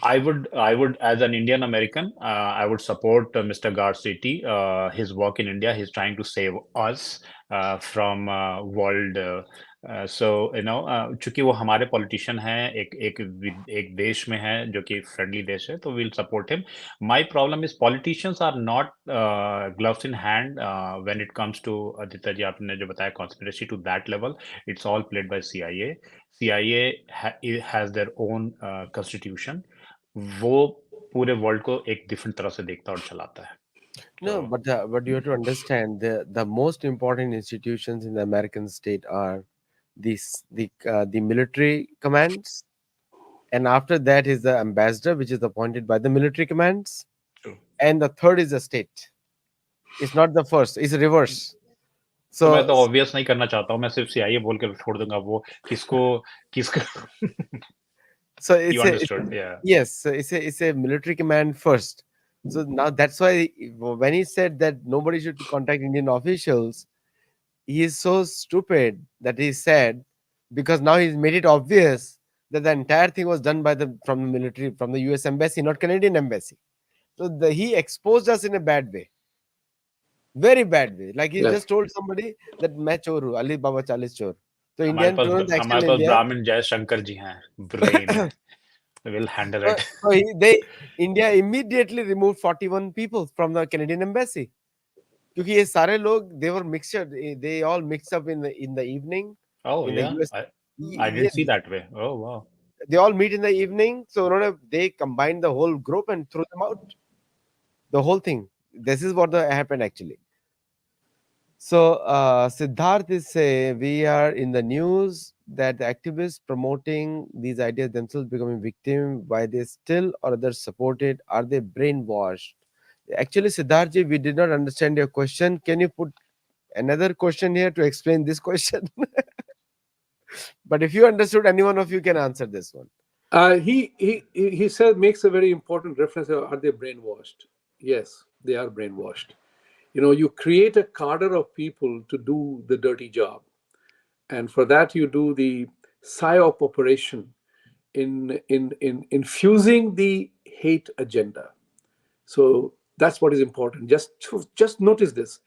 I would, as an Indian American, I would support Mr. Garcetti, his work in India. He's trying to save us from world. So चूंकि वो हमारे politician हैं, एक देश में है जो कि फ्रेंडली देश है, तो we'll support him. My problem is politicians are not gloves in hand when it comes to Aditya ji आपने जो बताया conspiracy to that level. It's all played by CIA. CIA has their own constitution. वो पूरे world को एक different तरह से देखता और चलाता है. No, So but you have to understand the most important institutions in the American state are the military commands, and after that is the ambassador, which is appointed by the military commands, true. and the third is the state. It's not the first; it's reverse. तो मैं So तो obvious नहीं करना चाहता हूँ, मैं सिर्फ CIA बोल के छोड़ दूंगा. वो किसको किसको so you understood, yeah. yes, so it's a military command first. So now that's why when he said that nobody should contact Indian officials, he is so stupid that he said, because now he's made it obvious that the entire thing was done by the from the military, from the US embassy, not Canadian embassy. So he exposed us in a bad way, very bad way. Like he Yes. just told somebody that मैं चोर हूँ, Ali Baba 40 चोर. So Indian तुरंत action हमारे ले पास लिया. ब्राह्मण जयशंकर जी हैं, brain. We'll handle So, it. so India immediately removed 41 people from the Canadian embassy. क्योंकि ये सारे लोग they were mixed, they all mixed up in the evening Oh in the yeah, US. I ये didn't see that way. Oh wow. they all meet in the evening. So they combine the whole group and throw them out. The whole thing. This is what happened actually. So Siddharth is saying we are in the news that the activists promoting these ideas themselves becoming victim. Why they still or others support it? Are they brainwashed? Actually, Siddharthji, we did not understand your question. Can you put another question here to explain this question? But if you understood, any one of you can answer this one. He said makes a very important reference. Are they brainwashed? Yes, they are brainwashed. You create a cadre of people to do the dirty job, and for that you do the psyop operation in infusing the hate agenda. So that's what is important. Just notice this: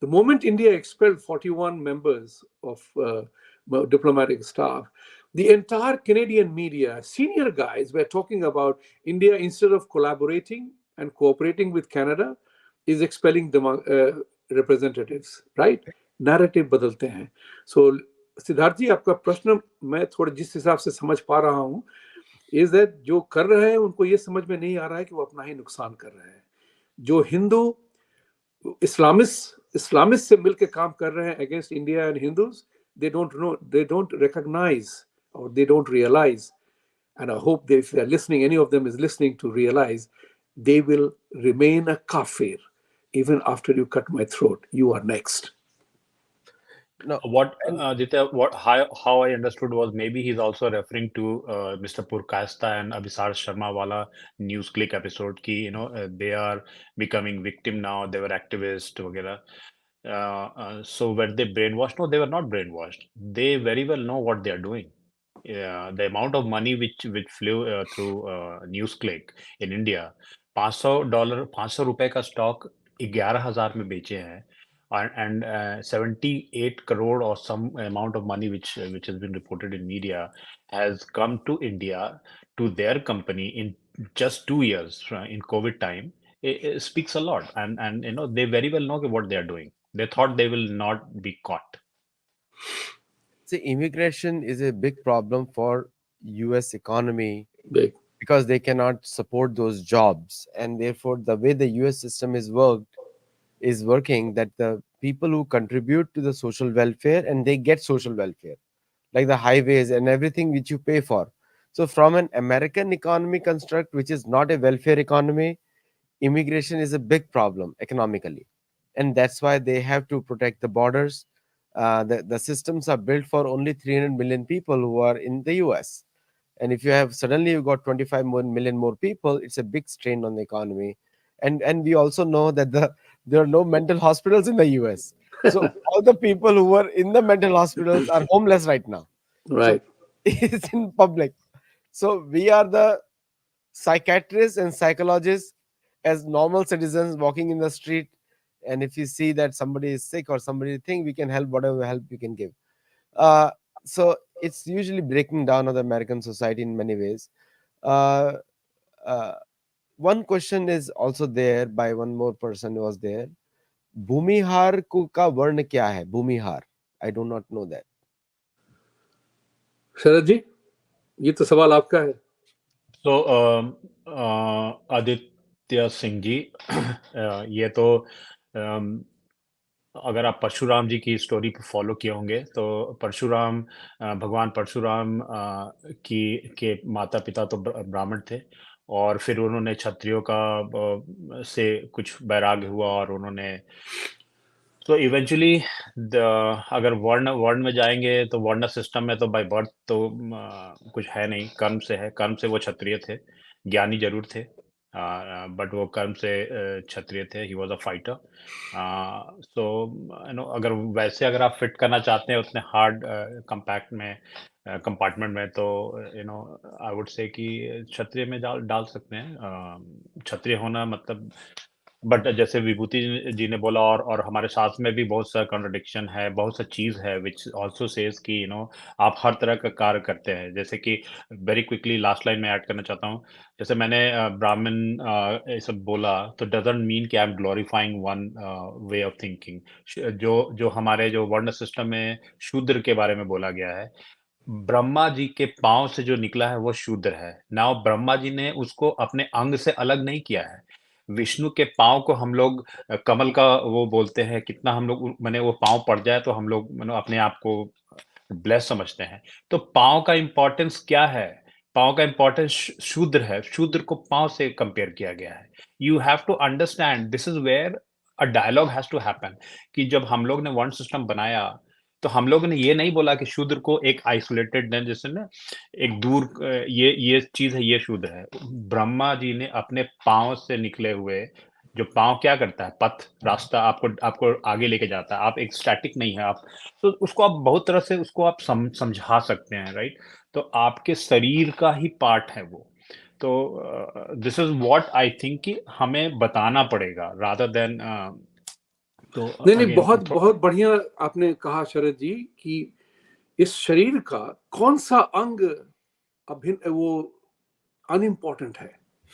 the moment India expelled 41 members of diplomatic staff, the entire Canadian media, senior guys, were talking about India, instead of collaborating and cooperating with Canada, is expelling representatives. Right? Narrative बदलते हैं. So Siddharth जी, आपका प्रश्न मैं थोड़ा जिस हिसाब से समझ पा रहा हूँ, इज दैट जो कर रहे हैं उनको ये समझ में नहीं आ रहा है कि वो अपना ही नुकसान कर रहे हैं. जो हिंदू इस्लामिस्ट से मिलकर काम कर रहे हैं against India and Hindus, they don't recognize, or they don't realize, and I hope that if they're listening, any of them is listening, to realize they will remain a kafir even after you cut my throat. You are next. No, What Aditya, how I understood was maybe he's also referring to Mr. Purkasta and Abhisar Sharma wala news click episode ki, they are becoming victim now, they were activists वगैरह. So were they brainwashed? No, they were not brainwashed. They very well know what they are doing. The amount of money which flew through NewsClick in India, $500 ₹500 का stock 11,000 में बेचे हैं, and 78 crore or some amount of money which has been reported in media has come to India, to their company in just 2 years in COVID time. It speaks a lot, and they very well know what they are doing. They thought they will not be caught. see, immigration is a big problem for US economy Big. because they cannot support those jobs, and therefore the way the US system is working, that the people who contribute to the social welfare and they get social welfare, like the highways and everything which you pay for. So from an American economy construct, which is not a welfare economy, immigration is a big problem economically, and that's why they have to protect the borders. The systems are built for only 300 million people who are in the US, and if you have suddenly you got 25 million more people, it's a big strain on the economy. And we also know that there are no mental hospitals in the US, so all the people who were in the mental hospitals are homeless right now. So Right. it's in public. So we are the psychiatrists and psychologists as normal citizens walking in the street, and if you see that somebody is sick or somebody think, we can help whatever help we can give. uh, so it's usually breaking down of the American society in many ways. uh, uh, One question is also there by one more person was there. Bhumihar को का वर्ण क्या है? Bhumihar, I do not know that. शरद जी, ये तो सवाल आपका है. So आदित्य सिंह जी, ये तो अगर आप परशुराम जी की स्टोरी को फॉलो किए होंगे तो भगवान परशुराम के माता पिता तो ब्राह्मण थे, और फिर उन्होंने क्षत्रियों का से कुछ वैराग्य हुआ, और उन्होंने तो इवेंचुअली अगर वर्ण वर्ण में जाएंगे तो वर्ण सिस्टम में तो बाय बर्थ तो कुछ है नहीं, कर्म से है. कर्म से वो क्षत्रिय थे, ज्ञानी जरूर थे, बट वो कर्म से क्षत्रिय थे. He was a fighter. सो अगर वैसे अगर आप फिट करना चाहते हैं उतने हार्ड कंपैक्ट में कंपार्टमेंट में, तो आई वुड से कि क्षत्रिय में डाल डाल सकते हैं. क्षत्रिय होना मतलब, बट जैसे विभूति जी ने बोला, और हमारे शास्त्र में भी बहुत सा कॉन्ट्रडिक्शन है, बहुत सा चीज है विच आल्सो सेज कि आप हर तरह का कार्य करते हैं. जैसे कि वेरी क्विकली लास्ट लाइन में ऐड करना चाहता हूँ. जैसे मैंने ब्राह्मण ये सब बोला, तो डजंट मीन कि I M glorifying one way of thinking. जो जो हमारे जो वर्ण सिस्टम में शूद्र के बारे में बोला गया है, ब्रह्मा जी के पांव से जो निकला है वो शूद्र है। नाउ ब्रह्मा जी ने उसको अपने अंग से अलग नहीं किया है। विष्णु के पांव को हम लोग कमल का वो बोलते हैं, कितना हम लोग माने वो पांव पड़ जाए तो हम लोग मानो अपने आप को ब्लेस समझते हैं। तो पांव का इंपॉर्टेंस क्या है? पांव का इंपॉर्टेंस शूद्र है। शूद्र को पांव से कंपेयर किया गया है। You have to understand, this is where a dialogue has to happen, कि जब हम लोग ने वर्ण सिस्टम बनाया तो हम लोगों ने ये नहीं बोला कि शूद्र को एक आइसोलेटेड है, जैसे ना एक दूर ये चीज है, ये शूद्र है। ब्रह्मा जी ने अपने पांव से निकले हुए, जो पांव क्या करता है, पथ रास्ता आपको आपको आगे लेके जाता है, आप एक स्टैटिक नहीं है आप। तो उसको आप बहुत तरह से उसको आप समझा सकते हैं, राइट? तो आपके शरीर का ही पार्ट है वो। तो this is what I think कि हमें बताना पड़ेगा रादर देन तो नहीं नहीं, अगेन बहुत बहुत बढ़िया आपने कहा शरद जी कि इस शरीर का कौन सा अंग अभिन्न वो अनइम्पोर्टेंट है,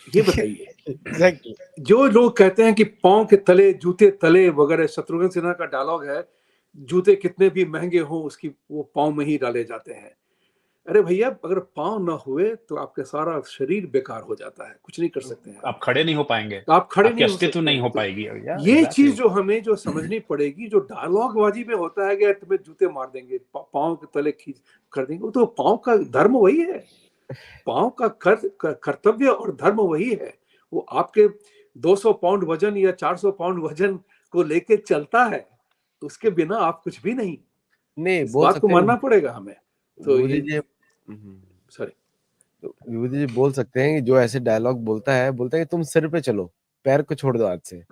ये बताइए। एग्जैक्टली। जो लोग कहते हैं कि पांव के तले जूते तले वगैरह, शत्रुघ्न सिन्हा का डायलॉग है, जूते कितने भी महंगे हो उसकी वो पांव में ही डाले जाते हैं। अरे भैया, अगर पांव ना हुए तो आपका सारा शरीर बेकार हो जाता है, कुछ नहीं कर सकते हैं आप खड़े नहीं हो पाएंगे, तो आप खड़े आपकी नहीं हो अस्तित्व सकते नहीं हैं। हो तो पाएगी भैया। ये एग्जैक्टली। चीज जो हमें जो समझनी पड़ेगी, जो डायलॉग बाजी में होता है कि तुम्हें जूते मार देंगे, पांव के तले खींच कर देंगे, वो तो पांव का धर्म वही है। पांव का कर्तव्य और धर्म वही है। वो आपके 200 पाउंड वजन या 400 पाउंड वजन को लेके चलता है, उसके बिना आप कुछ भी नहीं। नहीं इस बोल बात को सकते हैं मानना पड़ेगा हमें। तो विभूति ये जी। सॉरी तो विभूति जी बोल सकते हैं कि जो ऐसे डायलॉग बोलता है कि तुम सिर पे चलो, पैर को छोड़ दो हाथ से।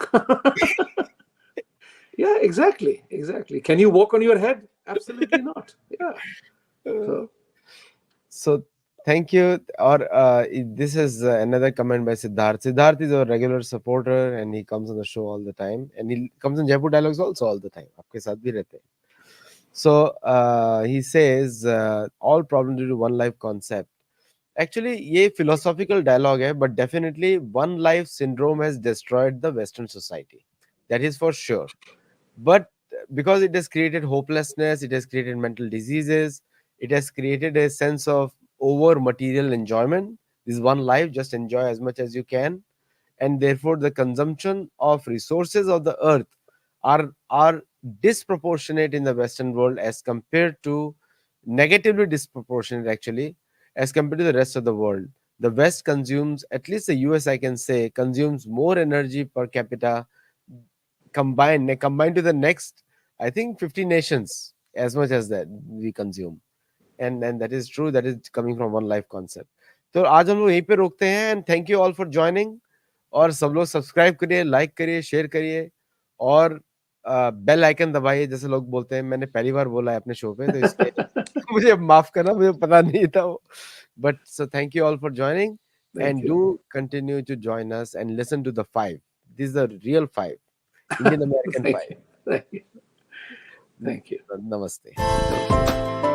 yeah, exactly, can you walk on your head? Absolutely not. Yeah. So So thank you. Or this is another comment by Siddharth. Siddharth is a regular supporter and he comes on the show all the time. And he comes in Jaipur Dialogues also all the time. आपके साथ भी रहते हैं. So he says all problems due to one life concept. Actually, ये philosophical dialogue है, but definitely one life syndrome has destroyed the Western society. That is for sure. But because it has created hopelessness, it has created mental diseases, it has created a sense of over material enjoyment. This is one life, just enjoy as much as you can. And therefore, the consumption of resources of the earth are disproportionate in the Western world as compared to negatively disproportionate actually as compared to the rest of the world. The West consumes, at least the US, I can say, consumes more energy per capita combined to the next, I think, 50 nations as much as that we consume. And that is true. That is coming from one life concept. तो आज हम लोग यहीं पे रोकते हैं and thank you all for joining. और सब लोग सब्सक्राइब करिए, लाइक करिए, शेयर करिए और बेल आइकन दबाइए जैसे लोग बोलते हैं। मैंने पहली बार बोला है अपने शो पे तो इसलिए मुझे माफ करना, मुझे पता नहीं था वो। But so thank you all for joining thank and you. do continue to join us and listen to the five. This is the real five, Indian American Thank five. you. Thank you. Thank you. Namaste.